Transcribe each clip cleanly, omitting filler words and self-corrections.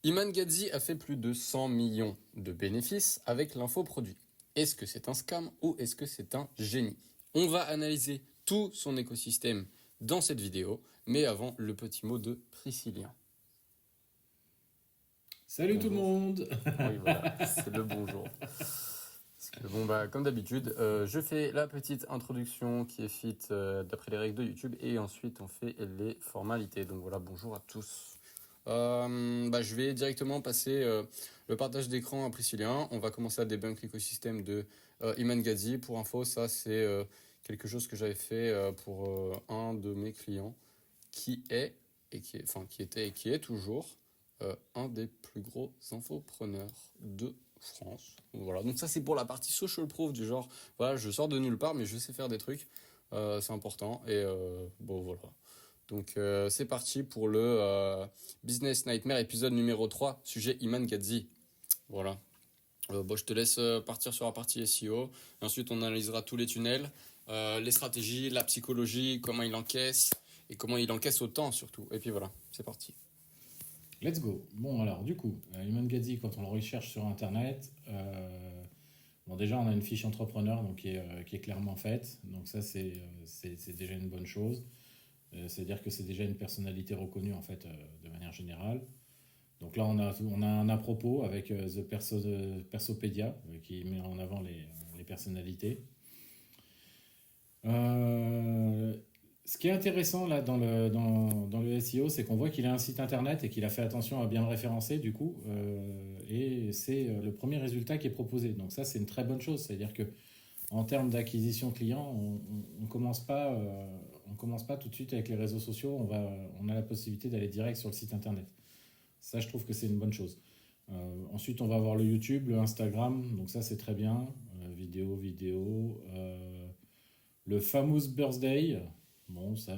Iman Gadzhi a fait plus de 100 millions de bénéfices avec l'infoproduit. Est-ce que c'est un scam ou est-ce que c'est un génie? On va analyser tout son écosystème dans cette vidéo, mais avant, le petit mot de Priscillien. Salut tout le Bonjour. monde. Oui, voilà, c'est le bonjour. Comme d'habitude, je fais la petite introduction qui est fit d'après les règles de YouTube et ensuite on fait les formalités. Donc voilà, bonjour à tous. Je vais directement passer le partage d'écran à Priscillien. On va commencer à débunk l'écosystème de Iman Gadzhi. Pour info, ça c'est quelque chose que j'avais fait pour un de mes clients qui est qui était et qui est toujours un des plus gros infopreneurs de France. Voilà, donc ça c'est pour la partie social proof du genre, voilà, je sors de nulle part mais je sais faire des trucs, c'est important et voilà. Donc c'est parti pour le Business Nightmare épisode numéro 3, sujet Iman Gadzhi. Voilà. Je te laisse partir sur la partie SEO. Et ensuite, on analysera tous les tunnels, les stratégies, la psychologie, comment il encaisse et comment il encaisse autant surtout. Et puis voilà, c'est parti. Let's go. Bon alors du coup, Iman Gadzhi, quand on le recherche sur internet, déjà on a une fiche entrepreneur donc qui est clairement faite. Donc ça c'est déjà une bonne chose. C'est-à-dire que c'est déjà une personnalité reconnue en fait de manière générale. Donc là on a un à propos avec Persopedia qui met en avant les personnalités. Euh, Ce qui est intéressant là dans le SEO, c'est qu'on voit qu'il a un site internet et qu'il a fait attention à bien le référencer du coup, et c'est le premier résultat qui est proposé. Donc ça, c'est une très bonne chose. C'est-à-dire que en termes d'acquisition client, on commence pas tout de suite avec les réseaux sociaux. On a la possibilité d'aller direct sur le site internet. Ça, je trouve que c'est une bonne chose. Ensuite, on va avoir le YouTube, le Instagram. Donc ça, c'est très bien. Vidéo. Le famous birthday. Bon, ça,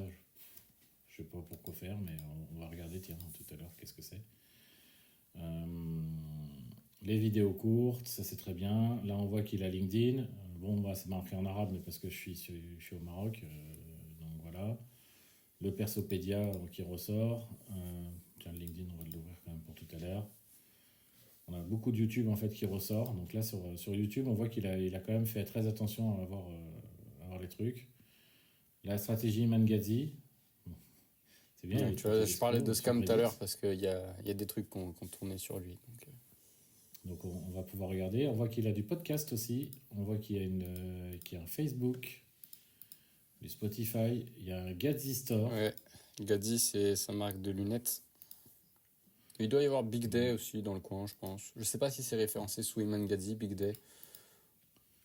je sais pas pourquoi faire, mais on va regarder, tiens, tout à l'heure, qu'est-ce que c'est. Euh, les vidéos courtes, ça c'est très bien. Là, on voit qu'il a LinkedIn. C'est marqué en arabe, mais parce que je suis au Maroc. Donc voilà. Le Persopédia qui ressort. Tiens, le LinkedIn, on va l'ouvrir quand même pour tout à l'heure. On a beaucoup de YouTube en fait qui ressort. Donc là, sur YouTube, on voit il a quand même fait très attention à avoir les trucs. La stratégie Mangazi, bon, c'est bien, il Donc, est tu vois, plutôt je parlais de escroc sur scam tout à Reddit. l'heure parce qu'il y a des trucs qu'on tournait sur lui. Donc on va pouvoir regarder. On voit qu'il a du podcast aussi. On voit qu'il y a un Facebook, du Spotify. Il y a un Gatsby Store. Ouais, Gadzhi, c'est sa marque de lunettes. Il doit y avoir Big Day Donc, aussi dans le coin, je pense. Je sais pas si c'est référencé sous Iman Gadzhi, Big Day.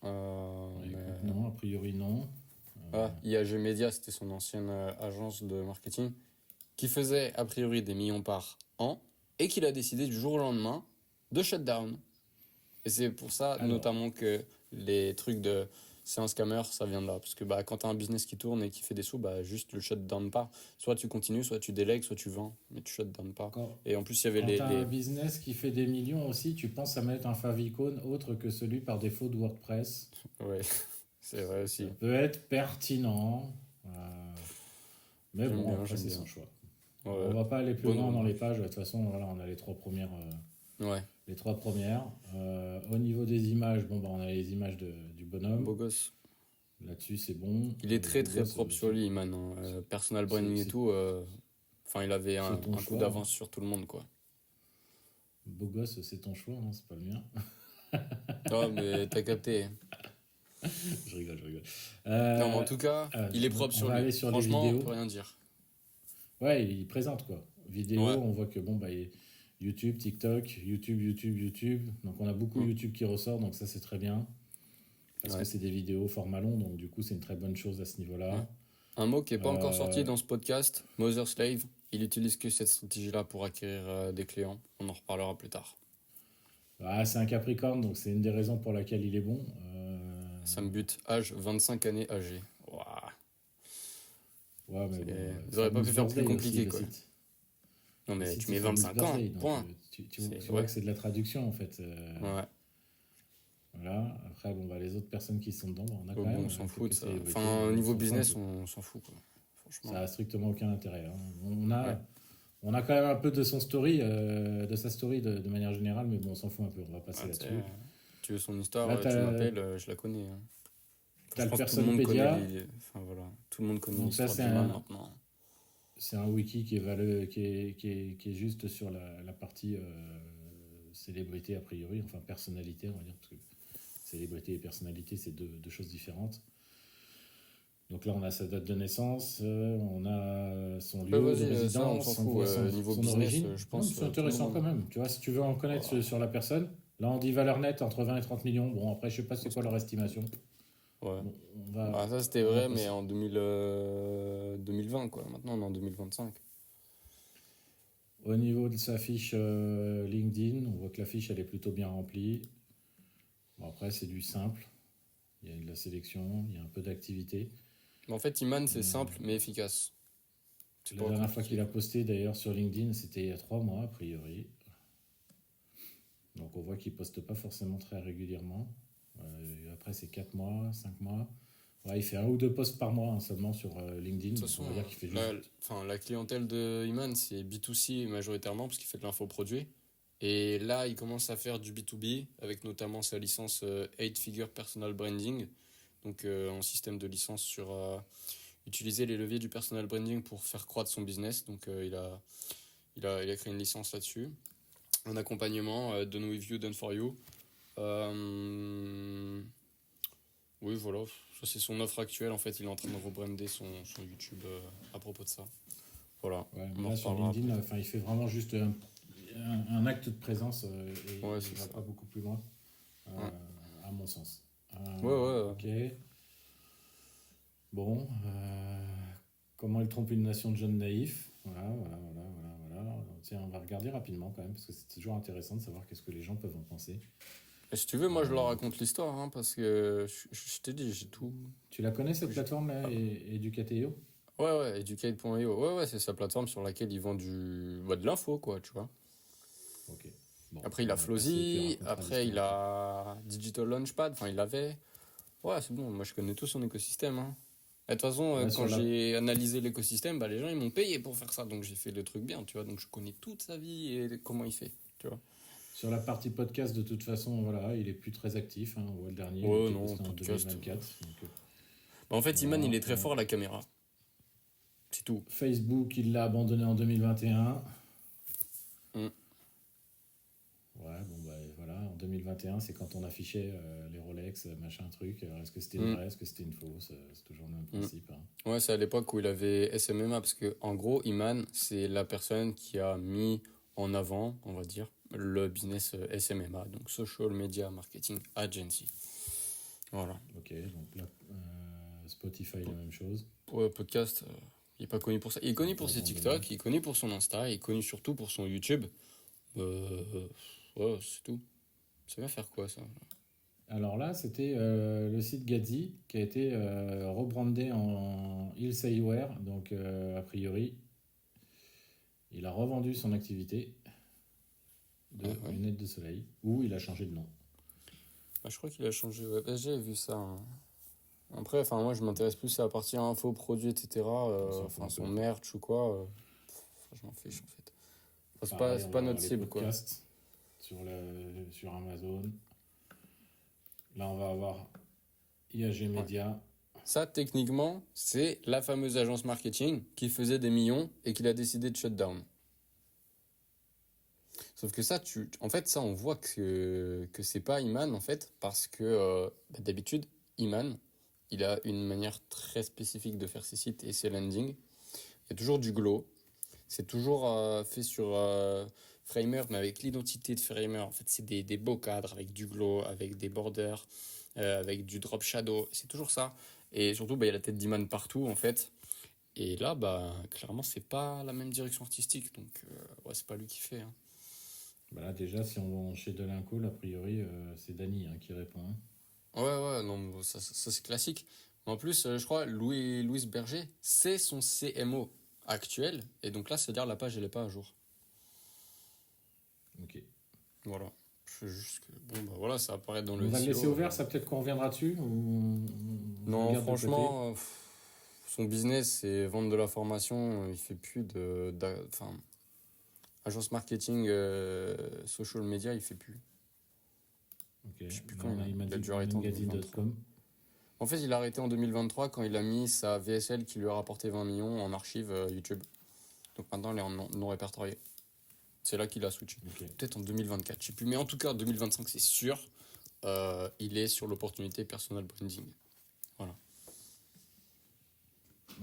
écoute, Mais... non, a priori non. Ah, IAG Media, c'était son ancienne agence de marketing, qui faisait a priori des millions par an, et qu'il a décidé du jour au lendemain de shut down. Et c'est pour ça Alors, notamment que les trucs de c'est un scammer, ça vient de là. Parce que quand t'as un business qui tourne et qui fait des sous, juste le shut down pas. Soit tu continues, soit tu délègues, soit tu vends, mais tu shut down pas. quand, Et en plus, il y avait quand tu as un les... business qui fait des millions aussi, tu penses à mettre un favicon autre que celui par défaut de WordPress. Ouais, c'est vrai Ça aussi. peut être pertinent. Mais bon, après, J'aime c'est bien. son choix. On Ouais, va pas aller plus bonne loin dans les remarque. pages. De toute façon, voilà, on a les trois premières. Ouais, Les trois premières. Au niveau des images, on a les images du bonhomme. beau gosse. Là-dessus, c'est bon. Il est très Beau très gosse, propre sur lui, man. Personal branding et c'est tout. Enfin, il avait c'est ton un coup choix, hein. d'avance sur tout le monde, quoi. Beau gosse, c'est ton choix, hein, c'est pas le mien. Oh, mais t'as capté. Je rigole. Non, mais en tout cas, il est Donc, propre on sur va lui. aller sur les Franchement, on vidéos. peut rien dire. Ouais, il présente quoi. Vidéo, Ouais. on voit que YouTube, TikTok, YouTube. Donc on a beaucoup Mm. YouTube qui ressort, donc ça c'est très bien. Parce que Ouais. c'est des vidéos format long, donc du coup c'est une très bonne chose à ce Ouais. niveau-là. Un mot qui est pas encore sorti Euh, dans ce podcast, Mother Slave. Il utilise que cette stratégie-là pour acquérir des clients. On en reparlera plus tard. c'est un Capricorne, donc c'est une des raisons pour laquelle il est bon. Ça me bute. Âge 25 années âgé. Waouh. Ouais, mais bon, Ils auraient pas Famous pu faire plus Birthday aussi, compliqué, le quoi. site. Non, Le mais site, tu c'est mets Famous 25 ans, Birthday, donc point. tu vois Ouais. que c'est de la traduction en fait. Ouais. Voilà. Après, les autres personnes qui sont dedans, on a quand Bon, on même s'en fout de ça. Côté Enfin, au on niveau s'en fout un business, peu. on s'en fout, quoi. Ça Franchement. a strictement aucun intérêt, hein. Ouais. On a quand même un peu de son story, de sa story de manière générale, mais bon, on s'en fout un peu, on va passer Ah, là-dessus. tu veux son histoire, Là, tu t'as m'appelles, je la connais, hein. Enfin, as je le pense que tout le monde connaît Personopédia. Enfin voilà, tout le monde connaît Donc ça, l'histoire d'Iman maintenant. c'est un wiki qui est juste sur la partie célébrité a priori, enfin personnalité, on va dire, parce que célébrité et personnalité, c'est deux choses différentes. Donc là, on a sa date de naissance, on a son Ouais, lieu de vas-y, ça on s'en résidence, on fout. voit Niveau son business, origine. je Non, mais pense c'est tout le intéressant quand monde. même. Tu vois, si tu veux en connaître Voilà. sur la personne, là, on dit valeur nette entre 20 et 30 millions. Bon, après, je sais pas c'est quoi leur estimation. Ouais. Bon, Bah, ça c'était on va vrai, mais passer. en 2020, quoi. Maintenant, on est en 2025. Au niveau de sa fiche LinkedIn, on voit que la fiche, elle est plutôt bien remplie. Bon, après, c'est du simple. Il y a de la sélection, il y a un peu d'activité. Mais en fait, Iman, c'est Euh, simple mais efficace. C'est la pas dernière fois compliqué, qu'il a quoi. posté, d'ailleurs, sur LinkedIn, c'était il y a 3 mois, a priori. Donc, on voit qu'il poste pas forcément très régulièrement. Après, c'est 4 mois, 5 mois. Ouais, il fait 1 ou 2 posts par mois hein, seulement sur LinkedIn. De toute Donc, on façon, va dire qu'il fait là, juste. enfin, la clientèle de Iman, c'est B2C majoritairement, parce qu'il fait de l'infoproduit. Et là, il commence à faire du B2B, avec notamment sa licence 8-Figure Personal Branding. Donc, un système de licence sur utiliser les leviers du personal branding pour faire croître son business. Donc, il a créé une licence là-dessus. Un accompagnement, Done With You, Done For You. Euh, Oui, voilà, ça c'est son offre actuelle. En fait, il est en train de rebrander son YouTube à propos de ça. Voilà, Ouais, on mais en là, sur reparlera LinkedIn, après. enfin, il fait vraiment juste un acte de présence et Ouais, il c'est va ça. pas beaucoup plus loin, Ouais, à mon sens. ouais, ouais. Ok. Bon. Comment il trompe une nation de jeunes naïfs. Voilà. Tiens, on va regarder rapidement quand même, parce que c'est toujours intéressant de savoir qu'est-ce que les gens peuvent en penser. Et si tu veux, moi je leur Euh, raconte l'histoire, hein, parce que je t'ai dit, j'ai tout. Tu la connais cette j'ai- plateforme-là, ah, Educateo? ouais, ouais, educate.io. Ouais, ouais, c'est sa plateforme sur laquelle ils vendent de l'info, quoi, tu vois. Ok. Bon, Après, il on a va passer, tu Flozy, raconteras après, il l'histoire après. a Digital Launchpad, enfin, il avait. Ouais, c'est bon, moi je connais tout son écosystème, hein. Et de toute façon, Là, quand sur la, j'ai analysé l'écosystème, bah, les gens ils m'ont payé pour faire ça, donc j'ai fait le truc bien, tu vois. Donc je connais toute sa vie et comment il fait, tu vois. sur la partie podcast, de toute façon, voilà, il est plus très actif. Hein. On voit le dernier, il Ouais, était non, posté en podcast. 2024. Donc, Bah, en fait, Iman, il voilà. est très fort à la caméra. C'est tout. Facebook, il l'a abandonné en 2021. Mm. Ouais, bon, bah voilà, en 2021, c'est quand on affichait les Rolex, machin truc. Alors, est-ce que c'était une Mm. vraie, est-ce que c'était une fausse? C'est toujours le même Mm. principe. Hein. Ouais, c'est à l'époque où il avait SMMA, parce que en gros, Iman, c'est la personne qui a mis en avant, on va dire, le business SMMA, donc Social Media Marketing Agency. Voilà. Ok, donc là, Spotify, la même chose. Pour le podcast, il est pas connu pour ça. Il est Un connu peu pour ses abandonné. TikTok, il est connu pour son Insta, il est connu surtout pour son YouTube. Euh, ouais, c'est tout. Ça va faire quoi, ça? Alors là, c'était le site Gazi qui a été rebrandé en Ilsayware. Donc, a priori, il a revendu son activité Ah de ouais. lunettes de soleil ou il a changé de nom. Ah, je crois qu'il a changé. Ouais. Bah, j'ai vu ça, hein. Après, enfin, moi, je m'intéresse plus à la partie info, produits, etc. On s'en fout Enfin, un peu. son merch ou quoi. Je m'en fiche, en fait. Enfin, c'est pas, Pareil, c'est on pas va notre avoir les cible, quoi. podcasts sur Amazon. Là, on va avoir IAG Ouais. Media. Ça, techniquement, c'est la fameuse agence marketing qui faisait des millions et qui a décidé de shut down. Sauf que ça, en fait, ça, on voit que c'est pas Iman, en fait, parce que bah, d'habitude, Iman, il a une manière très spécifique de faire ses sites et ses landings. Il y a toujours du glow. C'est toujours fait sur Framer, mais avec l'identité de Framer. En fait, c'est des beaux cadres avec du glow, avec des borders, avec du drop shadow. C'est toujours ça. Et surtout, bah, il y a la tête d'Iman partout, en fait. Et là, bah, clairement, c'est pas la même direction artistique. Donc, ouais, c'est pas lui qui fait, hein. Bah là, déjà, si on va chez Delinco, a priori, c'est Dany qui répond. Hein. Ouais, ouais, non, mais ça, c'est classique. Mais en plus, je crois, Louis Berger, c'est son CMO actuel. Et donc là, c'est-à-dire la page, elle est pas à jour. Ok. Voilà. Je fais juste que, bon, bah voilà, ça apparaît dans le On va le laisser SEO. ouvert, ça peut-être qu'on reviendra dessus ou on le Non, garde de côté. franchement, son business, c'est vendre de la formation. Il fait plus enfin, Agence marketing, social media, il fait plus. Ok. Je sais plus Là, quand il m'a il a dit dû arrêter en 2023. magazine.com. En fait, il a arrêté en 2023 quand il a mis sa VSL qui lui a rapporté 20 millions en archive YouTube. Donc maintenant, elle est en non répertoriée. C'est là qu'il a switché. Ok. Peut-être en 2024, je sais plus. Mais en tout cas, en 2025, c'est sûr. Il est sur l'opportunité personal branding. Voilà.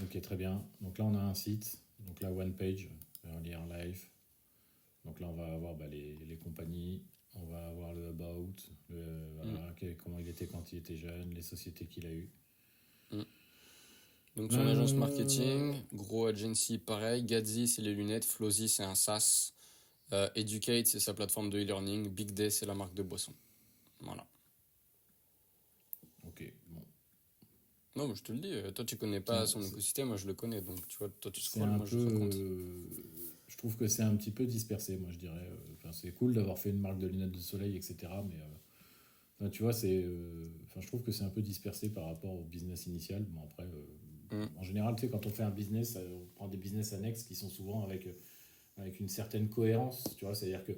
Ok, très bien. Donc là, on a un site. Donc là, one page, lire live. Donc là, on va avoir les compagnies. On va avoir le about, voilà, comment il était quand il était jeune, les sociétés qu'il a eues. Donc son agence marketing, Gros Agency pareil, Gatsby c'est les lunettes, Flozy c'est un SaaS, Educate c'est sa plateforme de e-learning, Big Day c'est la marque de boisson. Voilà. Ok, bon. Non mais je te le dis, toi tu connais pas son écosystème, moi je le connais, donc tu vois, toi tu scrolles, moi je raconte. Je trouve que c'est un petit peu dispersé, moi je dirais. Enfin, c'est cool d'avoir fait une marque de lunettes de soleil, etc. Mais enfin, tu vois, enfin, je trouve que c'est un peu dispersé par rapport au business initial. Bon, après, en général, tu sais, quand on fait un business, on prend des business annexes qui sont souvent avec une certaine cohérence. Tu vois, c'est-à-dire que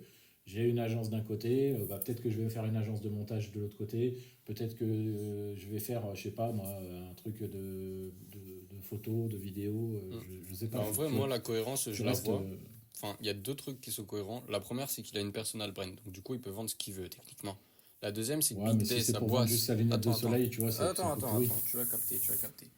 j'ai une agence d'un côté, peut-être que je vais faire une agence de montage de l'autre côté, peut-être que je vais faire, je sais pas moi, un truc de photos, de vidéos, je sais pas. Alors, en vrai, moi la cohérence, je la restes, vois. Enfin, il y a deux trucs qui sont cohérents. La première, c'est qu'il a une personal brand, donc du coup, il peut vendre ce qu'il veut techniquement. La deuxième, c'est que ouais, Big mais Day, si c'est sa pour vendre juste boisse. sa lunette de soleil, tu vois, c'est un peu pourri. Attends, tu vas capter.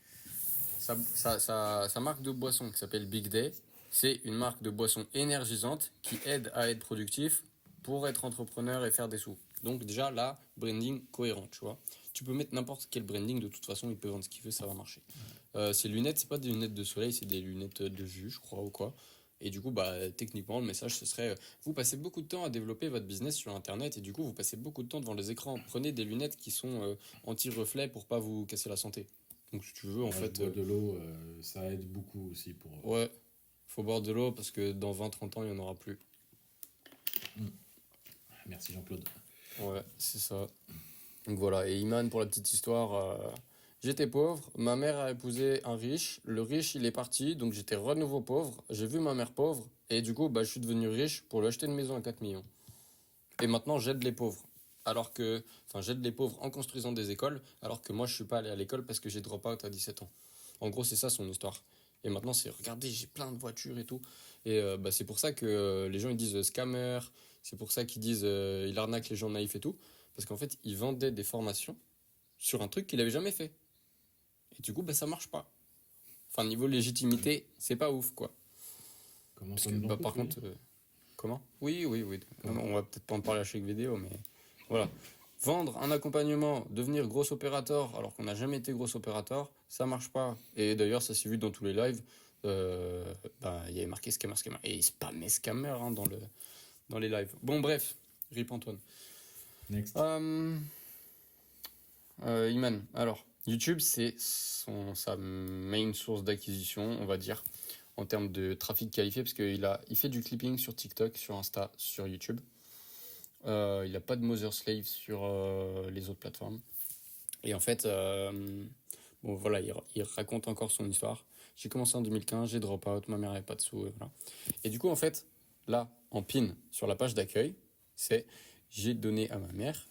Sa marque de boisson qui s'appelle Big Day, c'est une marque de boisson énergisante qui aide à être productif pour être entrepreneur et faire des sous. Donc déjà là, branding cohérent, tu vois. Tu peux mettre n'importe quel branding, de toute façon, il peut vendre ce qu'il veut, ça va marcher. Ces lunettes, c'est pas des lunettes de soleil, c'est des lunettes de vue, je crois, ou quoi. Et du coup, techniquement, le message, ce serait vous passez beaucoup de temps à développer votre business sur Internet et du coup, vous passez beaucoup de temps devant les écrans. Prenez des lunettes qui sont anti-reflet pour pas vous casser la santé. Donc, si tu veux, en fait. Je bois de l'eau, ça aide beaucoup aussi pour. Ouais, faut boire de l'eau parce que dans 20-30 ans, il n'y en aura plus. Merci Jean-Claude. Ouais, c'est ça. Donc voilà, et Iman, pour la petite histoire, j'étais pauvre, ma mère a épousé un riche, le riche il est parti, donc j'étais renouveau pauvre, j'ai vu ma mère pauvre, et du coup, je suis devenu riche pour lui acheter une maison à 4 millions. Et maintenant, j'aide les pauvres. Enfin, j'aide les pauvres en construisant des écoles, alors que moi, je suis pas allé à l'école parce que j'ai drop out à 17 ans. En gros, c'est ça son histoire. Et maintenant, c'est regardez, j'ai plein de voitures et tout. Et c'est pour ça que les gens ils disent scammer, c'est pour ça qu'ils disent il arnaque les gens naïfs et tout. Parce qu'en fait, il vendait des formations sur un truc qu'il avait jamais fait. Et du coup, ça marche pas. Enfin, niveau légitimité, c'est pas ouf, quoi. Comment Parce que, par contre, comment? Oui. Non, on va peut-être pas en parler à chaque vidéo, mais voilà. Vendre un accompagnement, devenir gros opérateur, alors qu'on n'a jamais été gros opérateur, ça marche pas. Et d'ailleurs, ça s'est vu dans tous les lives. Il y avait marqué scammer. Et il spammait scammer dans les lives. Bon, bref, rip Antoine. Next. Iman, alors, YouTube, c'est sa main source d'acquisition, on va dire, en termes de trafic qualifié, parce qu'il fait du clipping sur TikTok, sur Insta, sur YouTube. Il n'a pas de Mother Slave sur les autres plateformes. Et en fait, voilà, il raconte encore son histoire. J'ai commencé en 2015, j'ai drop out, ma mère n'avait pas de sous, et voilà. Et du coup, en fait, là, en pin sur la page d'accueil, j'ai donné à ma mère,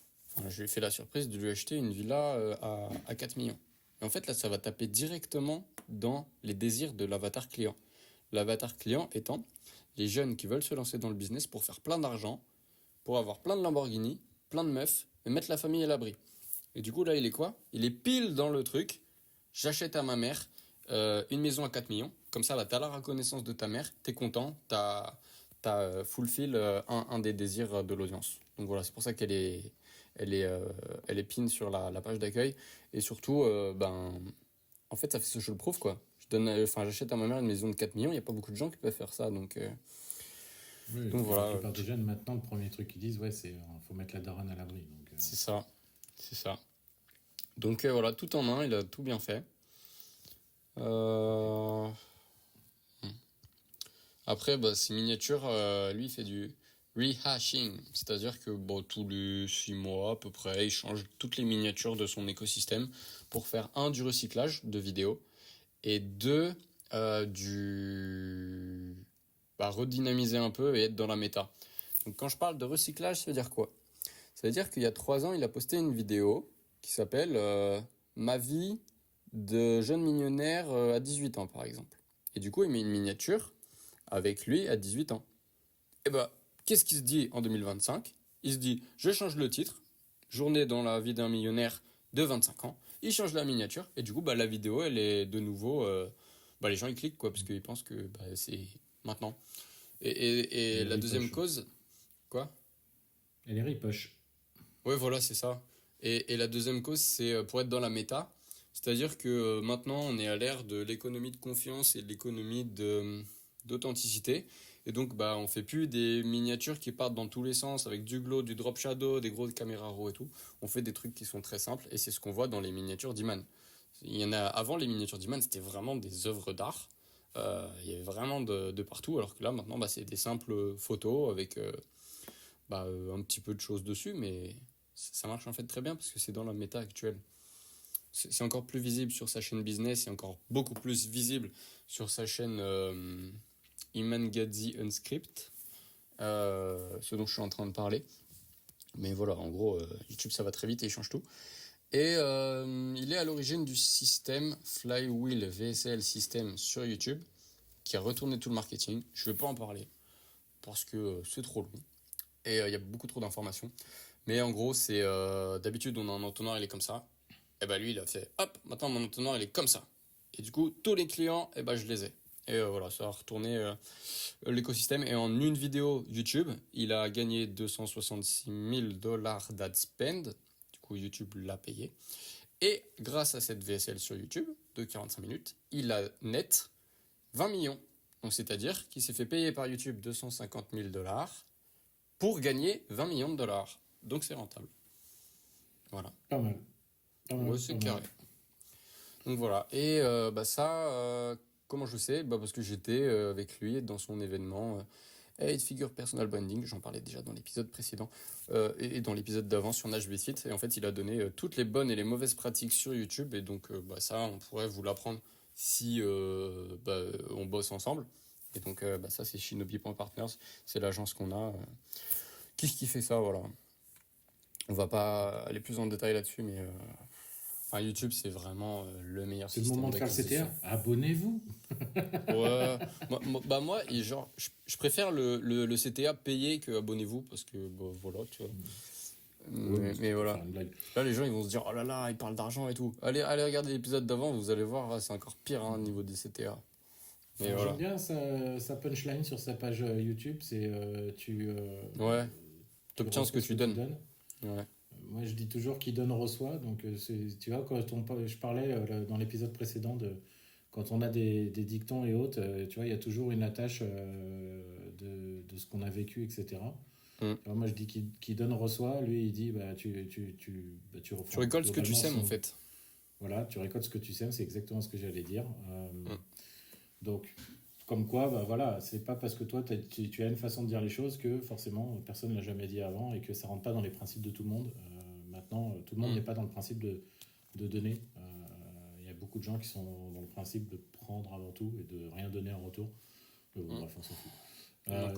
je lui ai fait la surprise de lui acheter une villa à 4 millions. Et en fait, là, ça va taper directement dans les désirs de l'avatar client. L'avatar client étant les jeunes qui veulent se lancer dans le business pour faire plein d'argent, pour avoir plein de Lamborghini, plein de meufs, et mettre la famille à l'abri. Et du coup, là, il est quoi? Il est pile dans le truc. J'achète à ma mère une maison à 4 millions. Comme ça, là, t'as la reconnaissance de ta mère, t'es content, t'as fulfill un des désirs de l'audience. Donc voilà, c'est pour ça qu'elle est pin sur la page d'accueil. Et surtout, en fait, ça fait social proof, quoi. J'achète à ma mère une maison de 4 millions, il n'y a pas beaucoup de gens qui peuvent faire ça, donc voilà. La plupart des jeunes, maintenant, le premier truc qu'ils disent, c'est faut mettre la daronne à l'abri. C'est ça. Donc voilà, tout en un, il a tout bien fait. Après, ces miniatures, lui, il fait du rehashing. C'est-à-dire que tous les 6 mois à peu près, il change toutes les miniatures de son écosystème pour faire du recyclage de vidéos et redynamiser un peu et être dans la méta. Donc quand je parle de recyclage, ça veut dire quoi? Ça veut dire qu'il y a 3 ans, il a posté une vidéo qui s'appelle Ma vie de jeune millionnaire à 18 ans, par exemple. Et du coup, il met une miniature avec lui à 18 ans. Et qu'est-ce qu'il se dit en 2025? Il se dit, je change le titre, journée dans la vie d'un millionnaire de 25 ans. Il change la miniature et du coup, la vidéo, elle est de nouveau, les gens ils cliquent quoi, parce qu'ils pensent que c'est maintenant. Et Elle est la deuxième ripoche. cause, quoi? Elle est ripoche. Ouais, voilà, c'est ça. Et la deuxième cause, c'est pour être dans la méta. C'est-à-dire que maintenant, on est à l'ère de l'économie de confiance et de l'économie d'authenticité. Et donc, on fait plus des miniatures qui partent dans tous les sens avec du glow, du drop shadow, des grosses caméras raw et tout. On fait des trucs qui sont très simples et c'est ce qu'on voit dans les miniatures d'Iman. Il y en a avant les miniatures d'Iman, c'était vraiment des œuvres d'art. Il y avait vraiment de partout, alors que là, maintenant, c'est des simples photos avec un petit peu de choses dessus, mais ça marche en fait très bien parce que c'est dans la méta actuelle. C'est encore plus visible sur sa chaîne business et encore beaucoup plus visible sur sa chaîne Iman Gadzi Unscript, ce dont je suis en train de parler. Mais voilà, en gros, YouTube ça va très vite et il change tout. Et il est à l'origine du système Flywheel VSL System sur YouTube qui a retourné tout le marketing. Je ne vais pas en parler parce que c'est trop long et il y a beaucoup trop d'informations. Mais en gros, c'est d'habitude on a un entonnoir, il est comme ça. Et lui, il a fait hop, maintenant mon entonnoir il est comme ça. Et du coup, tous les clients, je les ai. Et voilà, ça a retourné l'écosystème. Et en une vidéo YouTube, il a gagné 266 000 dollars d'ad spend. Du coup, YouTube l'a payé. Et grâce à cette VSL sur YouTube de 45 minutes, il a net 20 millions. Donc, c'est-à-dire qu'il s'est fait payer par YouTube 250 000 dollars pour gagner 20 millions de dollars. Donc, c'est rentable. Voilà. Pas mal. Ouais, c'est carré. Donc voilà. Et comment je sais? Parce que j'étais avec lui dans son événement 8 Figure Personal Branding. J'en parlais déjà dans l'épisode précédent et dans l'épisode d'avant sur Nash Fit. Et en fait, il a donné toutes les bonnes et les mauvaises pratiques sur YouTube. Et donc, ça, on pourrait vous l'apprendre si on bosse ensemble. Et donc, ça, c'est Shinobi.partners. C'est l'agence qu'on a qui fait ça. Voilà. On va pas aller plus en détail là-dessus, mais YouTube, c'est vraiment le meilleur C'est le système moment de faire le d'acquisition. CTA. Abonnez-vous. Ouais. Moi, je préfère le CTA payé que abonnez-vous parce que, voilà, tu vois. Mais voilà. Faire une blague. Là, les gens, ils vont se dire, oh là là, ils parlent d'argent et tout. Allez regarder l'épisode d'avant, vous allez voir, c'est encore pire au niveau des CTA. Mais Enfin, voilà. j'aime bien sa punchline sur sa page YouTube. C'est Ouais. tu T'obtiens ce que reçois tu donnes. Ouais. Moi, je dis toujours qui donne reçoit. Donc, tu vois, je parlais dans l'épisode précédent de quand on a des dictons et autres, tu vois, il y a toujours une attache de ce qu'on a vécu, etc. Mm. Tu vois, moi, je dis qui donne reçoit. Lui, il dit tu récoltes ce que tu globalement, sèmes, en fait. Voilà, tu récoltes ce que tu sèmes, c'est exactement ce que j'allais dire. Mm. Donc, comme quoi, voilà, c'est pas parce que toi, tu as une façon de dire les choses que forcément personne ne l'a jamais dit avant et que ça rentre pas dans les principes de tout le monde. Maintenant, tout le monde n'est pas dans le principe de donner. Il y a beaucoup de gens qui sont dans le principe de prendre avant tout et de rien donner en retour. Mais bon, bref, on s'en fout.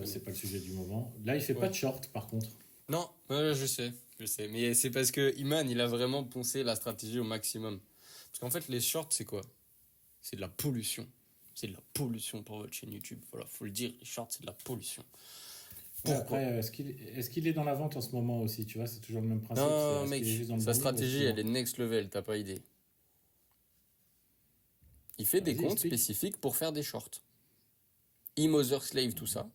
C'est pas le sujet du moment. Là, il fait pas de short, par contre. Non, je sais. Mais c'est parce que Iman, il a vraiment poncé la stratégie au maximum. Parce qu'en fait, les shorts, c'est quoi? C'est de la pollution. C'est de la pollution pour votre chaîne YouTube. Voilà, faut le dire, les shorts, c'est de la pollution. Pourquoi? Après, est-ce qu'il est dans la vente en ce moment aussi? Tu vois, c'est toujours le même principe. Non, Est-ce mec, qu'il est juste dans le sa branding, stratégie, elle est next level, t'as pas idée. Il fait des Vas-y, comptes explique. spécifiques pour faire des shorts. Il Mother Slave, tout ça.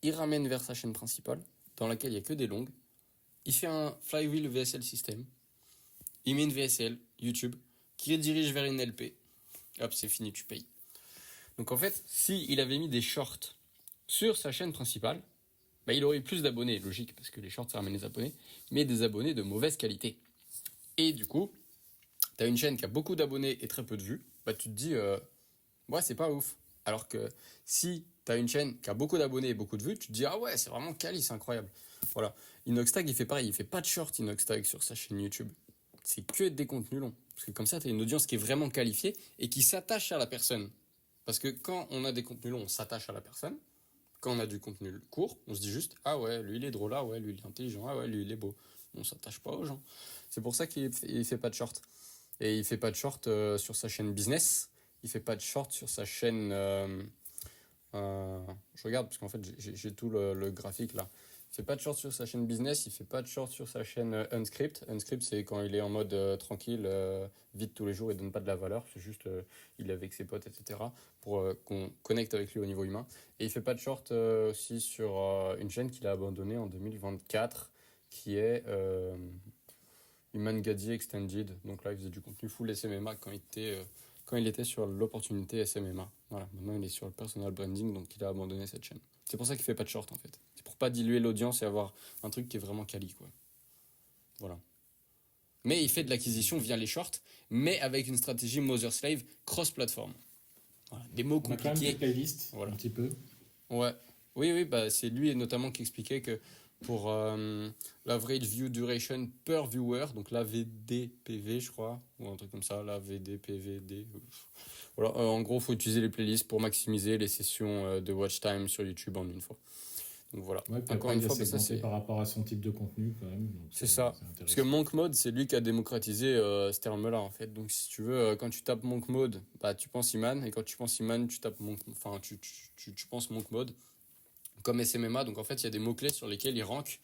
Il ramène vers sa chaîne principale, dans laquelle il n'y a que des longues. Il fait un Flywheel VSL system. Il met une VSL, YouTube, qui redirige vers une LP. Hop, c'est fini, tu payes. Donc en fait, s'il avait mis des shorts sur sa chaîne principale, il aurait eu plus d'abonnés, logique, parce que les shorts, ça ramène les abonnés, mais des abonnés de mauvaise qualité. Et du coup, tu as une chaîne qui a beaucoup d'abonnés et très peu de vues, tu te dis, ouais, c'est pas ouf. Alors que si tu as une chaîne qui a beaucoup d'abonnés et beaucoup de vues, tu te dis, ah ouais, c'est vraiment quali, c'est incroyable. Voilà. Inoxtag, il fait pareil, il fait pas de short Inoxtag sur sa chaîne YouTube. C'est que des contenus longs. Parce que comme ça, tu as une audience qui est vraiment qualifiée et qui s'attache à la personne. Parce que quand on a des contenus longs, on s'attache à la personne. Quand on a du contenu court, on se dit juste, ah ouais, lui il est drôle, ah ouais, lui il est intelligent, ah ouais, lui il est beau. On s'attache pas aux gens. C'est pour ça qu'il fait pas de short. Et il fait pas de short sur sa chaîne business. Il fait pas de short sur sa chaîne. Euh, je regarde parce qu'en fait j'ai tout le graphique là. Il fait pas de short sur sa chaîne business. Il fait pas de short sur sa chaîne Unscript. Unscript c'est quand il est en mode tranquille, vide tous les jours et donne pas de la valeur. C'est juste il est avec ses potes etc. Pour qu'on connecte avec lui au niveau humain. Et il fait pas de short aussi sur une chaîne qu'il a abandonnée en 2024 qui est Iman Gadi Extended. Donc là, il faisait du contenu full SMMA quand il était sur l'opportunité SMMA. Voilà, maintenant il est sur le personal branding, donc il a abandonné cette chaîne. C'est pour ça qu'il fait pas de short en fait. C'est pour pas diluer l'audience et avoir un truc qui est vraiment quali, quoi. Voilà. Mais il fait de l'acquisition via les shorts, mais avec une stratégie Mother Slave cross-platform. Voilà. Des mots On a quand même des compliqués. playlists, Voilà. un petit peu. Ouais. Oui, oui, bah, c'est lui notamment qui expliquait que pour l'average view duration per viewer, donc la VDPV, je crois, ou un truc comme ça, la VDPVD. Voilà, en gros, il faut utiliser les playlists pour maximiser les sessions de watch time sur YouTube en une fois. Donc voilà. Ouais, puis Encore après, une il a fois, bah, ça segmenté c'est. par rapport à son type de contenu, quand même. Donc C'est ça. c'est Parce que intéressant. Monk Mode, c'est lui qui a démocratisé ce terme-là, en fait. Donc, si tu veux, quand tu tapes Monk Mode, bah, tu penses Iman. Et quand tu penses Iman, tu tapes Monk. Enfin, tu penses Monk Mode comme SMMA. Donc, en fait, il y a des mots-clés sur lesquels il rank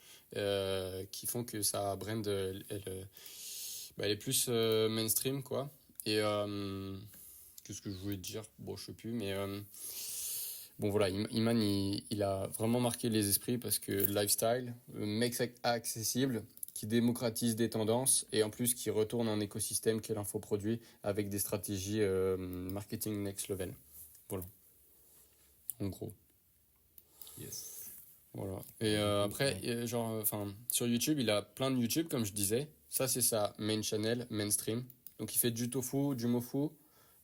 qui font que sa brand, elle est plus mainstream, quoi. Et qu'est-ce que je voulais te dire? Bon, je sais plus, mais. Bon voilà, Iman il a vraiment marqué les esprits parce que lifestyle, le mec accessible, qui démocratise des tendances et en plus qui retourne un écosystème qu'est l'infoproduit avec des stratégies marketing next level. Voilà, en gros. Yes. Voilà. Et après, genre, enfin, sur YouTube, il a plein de YouTube, comme je disais. Ça, c'est sa main channel, mainstream. Donc, il fait du tofu, du mofu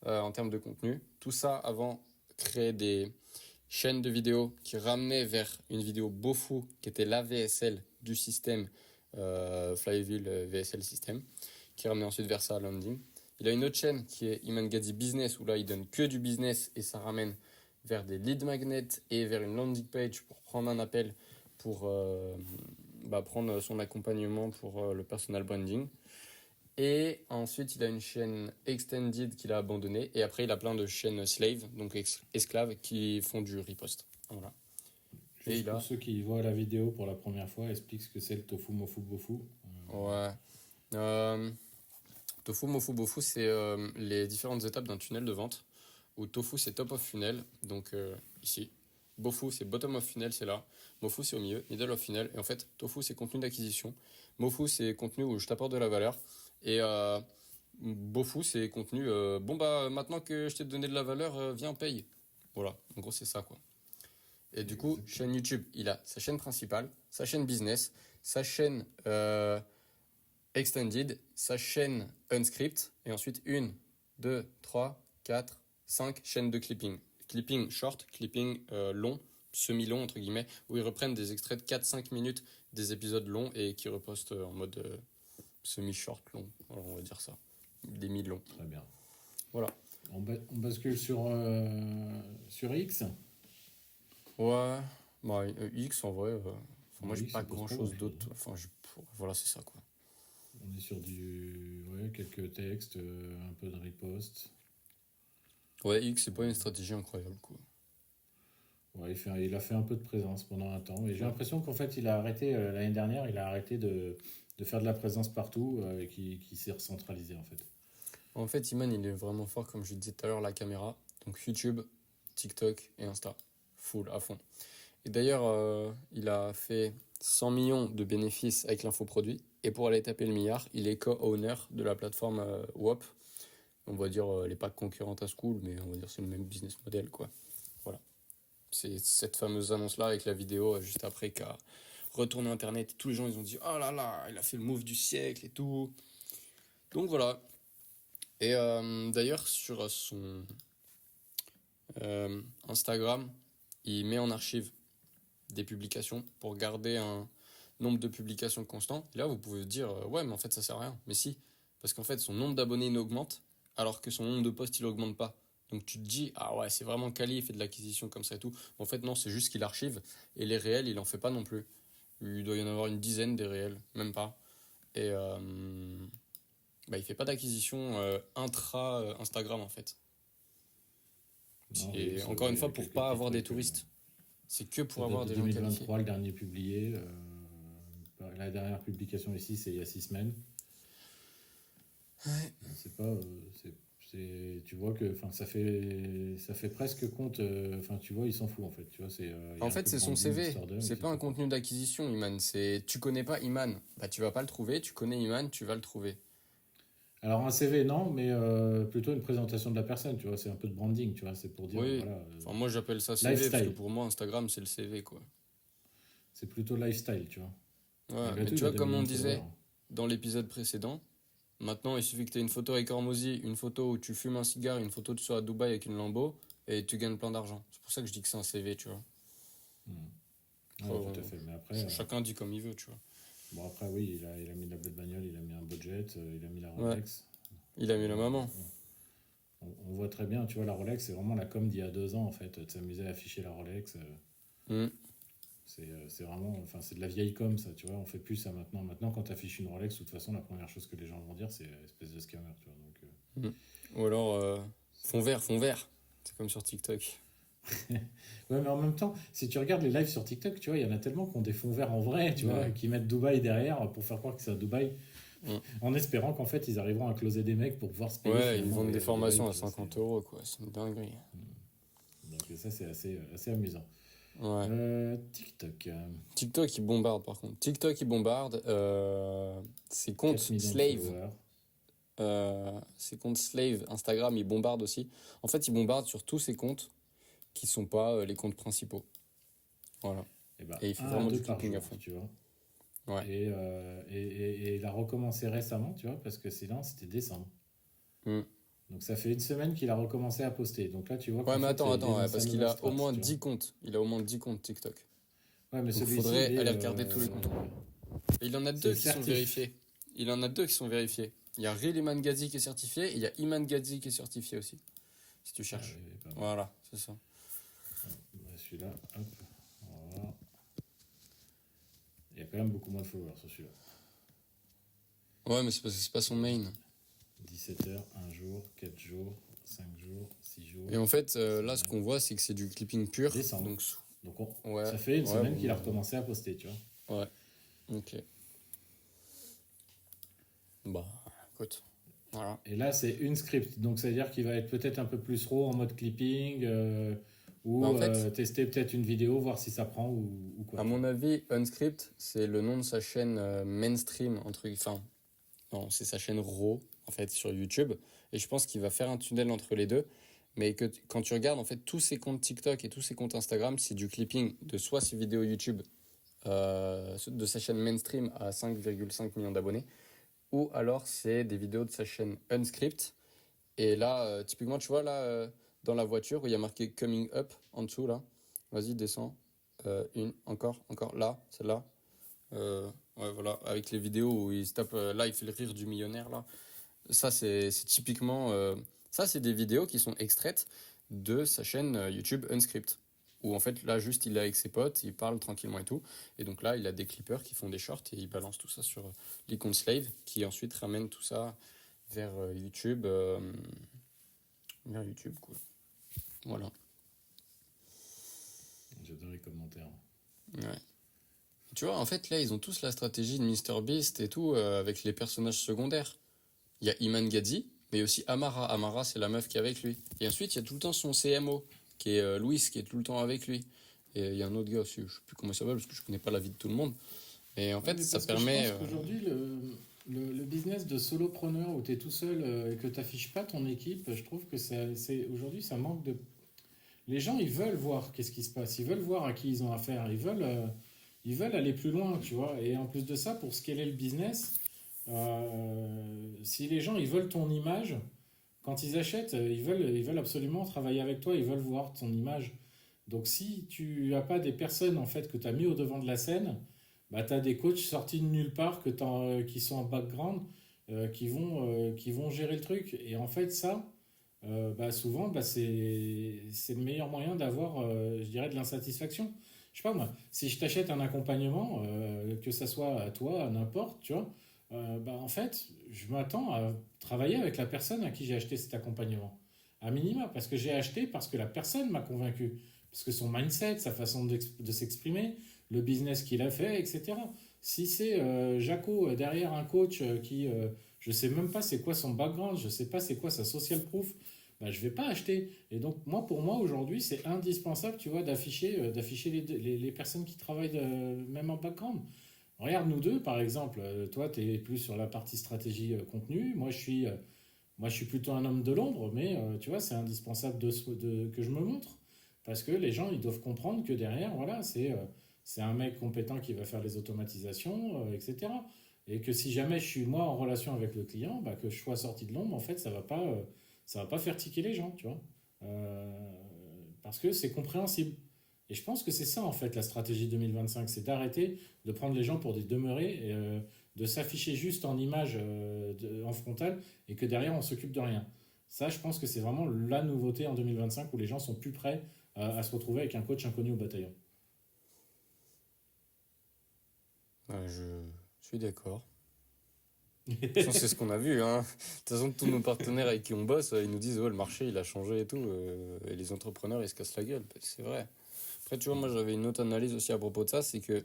en termes de contenu. Tout ça avant créer des chaînes de vidéos qui ramenaient vers une vidéo Bofu, qui était la VSL du système Flywheel VSL System, qui ramenait ensuite vers sa landing. Il a une autre chaîne qui est Iman Gadi Business, où là, il donne que du business et ça ramène vers des lead magnets et vers une landing page pour prendre un appel pour prendre son accompagnement pour le personal branding. Et ensuite, il a une chaîne extended qu'il a abandonnée. Et après, il a plein de chaînes slave, donc esclaves, qui font du riposte. Voilà. Et Juste il a... pour ceux qui voient la vidéo pour la première fois, explique ce que c'est le tofu, mofu, bofu. Ouais. Tofu, mofu, bofu, c'est les différentes étapes d'un tunnel de vente. Où tofu, c'est top of funnel, donc ici. Bofu, c'est bottom of funnel, c'est là. Mofu, c'est au milieu. Middle of funnel. Et en fait, tofu, c'est contenu d'acquisition. Mofu, c'est contenu où je t'apporte de la valeur. Et Bofu, c'est contenu. Bon, bah, maintenant que je t'ai donné de la valeur, viens, paye. Voilà, en gros, c'est ça, quoi. Et du coup, chaîne YouTube, il a sa chaîne principale, sa chaîne business, sa chaîne extended, sa chaîne unscript, et ensuite 1, 2, 3, 4, 5 chaînes de clipping. Clipping short, clipping long, semi-long, entre guillemets, où ils reprennent des extraits de 4-5 minutes des épisodes longs et qui repostent en mode semi-short long. Alors on va dire ça. Des mi-longs. Très bien. Voilà. On bascule sur X. Ouais. Bah, X en vrai. Moi j'ai X, pas ça pose grand pas chose grand-chose, d'autre. hein. Enfin, voilà, c'est ça quoi. On est sur quelques textes, un peu de riposte. Ouais, X c'est pas une stratégie incroyable quoi. Ouais, il a fait un peu de présence pendant un temps. Et j'ai l'impression qu'en fait, il a arrêté, l'année dernière, il a arrêté de faire de la présence partout et qui s'est recentralisé en fait. En fait, Iman il est vraiment fort, comme je disais tout à l'heure, la caméra. Donc YouTube, TikTok et Insta. Full, à fond. Et d'ailleurs, il a fait 100 millions de bénéfices avec l'infoproduit. Et pour aller taper le milliard, il est co-owner de la plateforme WOP. On va dire, elle n'est pas concurrente à School, mais on va dire c'est le même business model, quoi. Voilà. C'est cette fameuse annonce-là avec la vidéo juste après qu'a retourné Internet. Tous les gens, ils ont dit « Oh là là, il a fait le move du siècle et tout ». Donc voilà. Et d'ailleurs, sur son Instagram, il met en archive des publications pour garder un nombre de publications constant. Et là, vous pouvez dire ouais, mais en fait, ça sert à rien. Mais si, parce qu'en fait, son nombre d'abonnés il augmente alors que son nombre de posts il augmente pas. Donc tu te dis, ah ouais, c'est vraiment quali, il fait de l'acquisition comme ça et tout. En fait, non, c'est juste qu'il archive. Et les réels, il en fait pas non plus. Il doit y en avoir une dizaine des réels, même pas. Et bah, il fait pas d'acquisition intra Instagram en fait. Non, Et Reels, encore il une y a fois, pour quelques pas petits avoir des trucs. touristes. C'est que pour Ça date avoir de des gens qualifiés. 2023, le dernier publié. La dernière publication ici, c'est il y a 6 semaines. Ouais. C'est pas. Tu vois que ça fait presque compte. Enfin, tu vois, il s'en fout en fait. Tu vois, il y En a un fait, peu de c'est son branding CV. histoire d'eux, mais C'est c'est pas un tout quoi. contenu d'acquisition, Iman. C'est tu connais pas Iman, bah tu vas pas le trouver. Tu connais Iman, tu vas le trouver. Alors, un CV, non, mais plutôt une présentation de la personne. Tu vois, c'est un peu de branding. Tu vois, c'est pour dire, Oui. voilà, Enfin, moi, j'appelle ça CV parce que lifestyle. pour moi, Instagram, c'est le CV, quoi. C'est plutôt lifestyle, tu vois. Ouais, Malgré mais tout, tu il a vois, 2 comme millions on de followers, disait hein. dans l'épisode précédent, maintenant, il suffit que tu aies une photo avec Hormozy, une photo où tu fumes un cigare, une photo de soi à Dubaï avec une Lambo, et tu gagnes plein d'argent. C'est pour ça que je dis que c'est un CV, tu vois. Après, Ouais, tout à fait. Mais après, chacun dit comme il veut, tu vois. bon, après, oui, il a mis la belle bagnole, il a mis un budget, il a mis la Ouais, Rolex. il a mis la maman. On voit très bien, tu vois, la Rolex, c'est vraiment la com d'il y a 2 ans, en fait, de s'amuser à afficher la Rolex. Hmm. C'est vraiment, enfin, c'est de la vieille com, ça, tu vois. On fait plus ça maintenant. Maintenant, quand tu affiches une Rolex, de toute façon, la première chose que les gens vont dire, c'est espèce de scammer, tu vois. Donc, Hmm. Ou alors, fond vert, fond vert. C'est comme sur TikTok. ouais, mais en même temps, si tu regardes les lives sur TikTok, tu vois, il y en a tellement qui ont des fonds verts en vrai, tu vois, Ouais. qui mettent Dubaï derrière pour faire croire que c'est à Dubaï, Hmm. en espérant qu'en fait, ils arriveront à closer des mecs pour pouvoir se payer Ouais, ils finalement vendent des les formations lives, à tu vois. 50 euros, quoi. C'est une dinguerie. Donc, ça, c'est assez amusant. Ouais. TikTok, TikTok, il bombarde, par contre. TikTok, il bombarde. Ses 4 comptes millions de slave. followers. Ses comptes slave Instagram, il bombarde aussi. En fait, il bombarde sur tous ses comptes qui sont pas les comptes principaux. Voilà. Et bah, Et il fait 1 à vraiment 2 du par clipping à jour, fond. tu vois. Ouais. Et il a recommencé récemment, tu vois, parce que sinon, c'était décembre. Hmm. Donc ça fait une semaine qu'il a recommencé à poster. Donc là, tu vois Ouais, qu'en mais fait, attends, il est attends, dans ouais, sa parce qu'il nouvelle a au strat, moins tu vois. 10 comptes. Il a au moins 10 comptes TikTok. Ouais, mais Donc celui-ci, il faudrait est, aller regarder tous les comptes. Et il en a c'est deux qui sont certif. vérifiés. Il en a deux qui sont vérifiés. Il y a Real Iman Ghazi qui est certifié et il y a Iman Ghazi qui est certifié aussi, si tu Ah cherches. oui, pas mal. Voilà, c'est ça. Bah, celui-là, hop, on va voir. Il y a quand même beaucoup moins de followers sur celui-là. Ouais, mais c'est parce que c'est pas son main. 17 heures, 1 jour, 4 jours, 5 jours, 6 jours, Et en fait, là, ce semaine, qu'on voit, c'est que c'est du clipping pur. décembre. Donc, Donc ouais, ça fait une ouais, semaine bon, qu'il a bah, recommencé à poster, tu vois. ouais, ok. Bah, écoute, voilà. Et là, c'est une script. Donc ça veut dire qu'il va être peut-être un peu plus raw en mode clipping Bah, ou en fait, tester peut-être une vidéo, voir si ça prend ou quoi, à tu mon vois. avis, Unscript, c'est le nom de sa chaîne mainstream, enfin, non, c'est sa chaîne Raw, en fait, sur YouTube. Et je pense qu'il va faire un tunnel entre les deux. Mais que quand tu regardes, en fait, tous ses comptes TikTok et tous ses comptes Instagram, c'est du clipping de soit ses vidéos YouTube de sa chaîne mainstream à 5,5 millions d'abonnés, ou alors c'est des vidéos de sa chaîne Unscript. Et là, typiquement, tu vois, là, dans la voiture, où il y a marqué Coming Up en dessous, là. Vas-y, descends. Encore, là, celle-là. Ouais, voilà, avec les vidéos où il se tape, là, il fait le rire du millionnaire, là. Ça, c'est typiquement. Ça, c'est des vidéos qui sont extraites de sa chaîne YouTube Unscript. Où en fait, là, juste, il est avec ses potes, il parle tranquillement et tout. Et donc là, il a des clippers qui font des shorts et il balance tout ça sur l'icône Slave, qui ensuite ramène tout ça vers YouTube. Vers YouTube, quoi. Voilà. J'adore les commentaires. Ouais. Tu vois, en fait, là, ils ont tous la stratégie de MrBeast et tout, avec les personnages secondaires. Il y a Iman Gadzhi, mais aussi Amara. Amara, c'est la meuf qui est avec lui. Et ensuite, il y a tout le temps son CMO, qui est Louis, qui est tout le temps avec lui. Et il y a un autre gars aussi, je sais plus comment il s'appelle, parce que je connais pas la vie de tout le monde. Et en Ouais, fait, mais ça parce que je permet. pense qu'aujourd'hui, le business de solopreneur où tu es tout seul et que tu n'affiches pas ton équipe, je trouve que aujourd'hui, ça manque de. Les gens, ils veulent voir qu'est-ce qui se passe, ils veulent voir à qui ils ont affaire, ils veulent aller plus loin, tu vois. Et en plus de ça, pour scaler le business, si les gens, ils veulent ton image, quand ils achètent, ils veulent absolument travailler avec toi, ils veulent voir ton image. Donc si tu n'as pas des personnes en fait que tu as mis au devant de la scène, bah, tu as des coachs sortis de nulle part qui sont en background, qui vont gérer le truc. Et en fait, ça, bah, souvent, bah, c'est le meilleur moyen d'avoir, je dirais, de l'insatisfaction. Je sais pas moi, si je t'achète un accompagnement, que ça soit à toi, à n'importe, tu vois, bah, en fait, je m'attends à travailler avec la personne à qui j'ai acheté cet accompagnement. À minima, parce que j'ai acheté parce que la personne m'a convaincu. Parce que son mindset, sa façon de s'exprimer, le business qu'il a fait, etc. Si c'est Jaco derrière un coach qui, je sais même pas c'est quoi son background, je sais pas c'est quoi sa social proof, bah, je vais pas acheter. Et donc, moi, pour moi, aujourd'hui, c'est indispensable, tu vois, d'afficher les personnes qui travaillent même en background. Regarde, nous deux, par exemple, toi, tu es plus sur la partie stratégie contenu, moi, je suis plutôt un homme de l'ombre, mais tu vois, c'est indispensable que je me montre. Parce que les gens, ils doivent comprendre que derrière, voilà, c'est un mec compétent qui va faire les automatisations, etc. Et que si jamais je suis moi en relation avec le client, bah, que je sois sorti de l'ombre, en fait, ça va pas faire tiquer les gens, tu vois. Euh, Parce que c'est compréhensible. Et je pense que c'est ça, en fait, la stratégie 2025, c'est d'arrêter de prendre les gens pour des demeurés, et, de s'afficher juste en image en frontal, et que derrière, on s'occupe de rien. Ça, je pense que c'est vraiment la nouveauté en 2025 où les gens sont plus prêts à se retrouver avec un coach inconnu au bataillon. Ouais, je suis d'accord. De toute façon, c'est ce qu'on a vu, hein. De toute façon, tous nos partenaires avec qui on bosse, ils nous disent, ouais, le marché, il a changé et tout. Et les entrepreneurs, ils se cassent la gueule. C'est vrai. Après, tu vois, moi, j'avais une autre analyse aussi à propos de ça, c'est que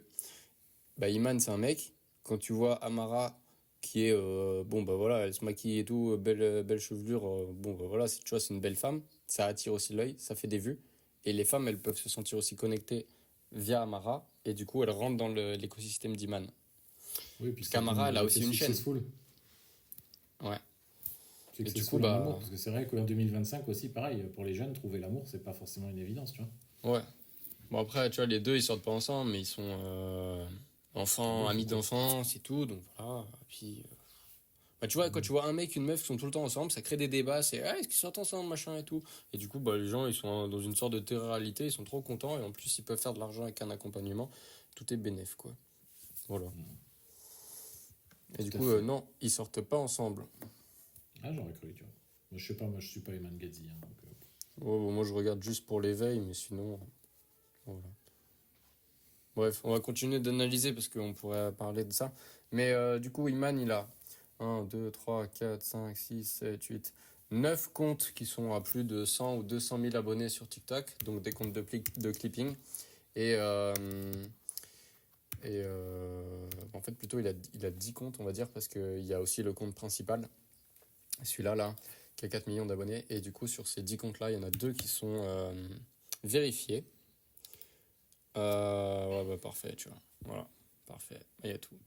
bah, Iman, c'est un mec. Quand tu vois Amara, qui est, bon, bah voilà, elle se maquille et tout, belle chevelure, bon, bah voilà, tu vois, c'est une belle femme. Ça attire aussi l'œil, ça fait des vues. Et les femmes, elles peuvent se sentir aussi connectées via Amara. Et du coup, elles rentrent dans l'écosystème d'Iman. Oui, puis Parce ça qu'Amara, tombe, elle a il était aussi une chaîne. successful. Ouais. Et du coup, Successful en amour, bah, parce que c'est vrai qu'en 2025 aussi, pareil, pour les jeunes, trouver l'amour, c'est pas forcément une évidence, tu vois. ouais. Bon, après, tu vois, les deux, ils sortent pas ensemble, mais ils sont Les enfants, deux, ils sont amis cool. d'enfance et tout. Donc voilà. Puis, bah, tu vois, quand tu vois un mec, une meuf qui sont tout le temps ensemble, ça crée des débats. C'est, ah, est-ce qu'ils sortent ensemble, machin et tout. Et du coup, bah, les gens, ils sont dans une sorte de télé-réalité, ils sont trop contents. Et en plus, ils peuvent faire de l'argent avec un accompagnement. Tout est bénéf, quoi. Voilà. Et du Tout à coup, fait. non, ils sortent pas ensemble. Ah, j'aurais cru, tu vois. Moi, je sais pas, moi, je suis pas Eman Gadzi, hein, donc, Ouais, bon, moi, je regarde juste pour l'éveil, mais sinon, voilà. Bref, on va continuer d'analyser parce qu'on pourrait parler de ça. Mais du coup, Iman, il a 9 comptes qui sont à plus de 100 ou 200 000 abonnés sur TikTok, donc des comptes de clipping. Et, en fait, plutôt, il a 10 comptes, on va dire, parce qu'il y a aussi le compte principal, celui-là, là, qui a 4 millions d'abonnés. Et du coup, sur ces 10 comptes-là, il y en a deux qui sont vérifiés. Ouais, bah parfait, tu vois. Voilà, parfait. Il y a tout.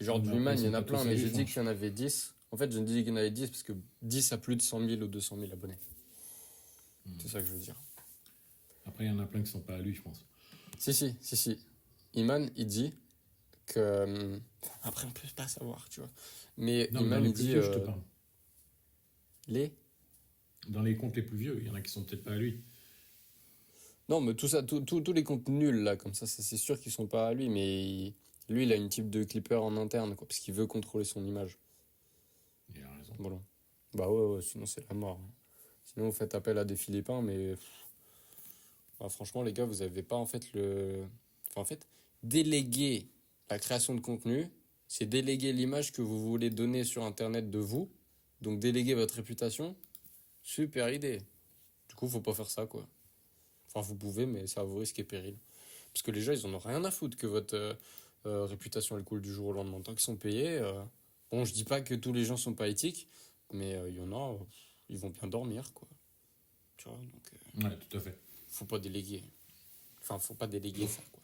Genre ouais, du mais après, Human, ils il y sont en a pas plein, tous à mais lui, j'ai dit enfin, qu'il y en avait 10. En fait, je ne dis qu'il y en avait 10 parce que 10 a plus de 100 000 ou 200 000 abonnés. C'est ça que je veux dire. après, il y en a plein qui sont pas à lui, je pense. Si. Iman, il dit que. Après, on peut pas savoir, tu vois. Mais Non, mais dans Iman, les il plus dit. vieux, je te parle. Les. Dans les comptes les plus vieux, il y en a qui sont peut-être pas à lui. Non, mais tout ça, tous les comptes nuls, là, comme ça, c'est sûr qu'ils sont pas à lui, mais lui, il a une type de clipper en interne, quoi, parce qu'il veut contrôler son image. Il a raison. Voilà. Bah ouais, sinon c'est la mort, hein. Sinon, vous faites appel à des Philippins, mais bah, franchement, les gars, vous avez pas en fait le. Enfin, en fait, déléguer la création de contenu, c'est déléguer l'image que vous voulez donner sur Internet de vous. Donc, déléguer votre réputation, super idée. Du coup, faut pas faire ça, quoi. Enfin, vous pouvez, mais c'est à vos risques et périls. Parce que les gens, ils en ont rien à foutre que votre réputation, elle coule du jour au lendemain. Tant qu'ils sont payés, bon, je dis pas que tous les gens sont pas éthiques, mais il y en a, ils vont bien dormir, quoi. Tu vois, donc, Ouais, tout à fait. faut pas déléguer. Enfin, faut pas déléguer ça, quoi.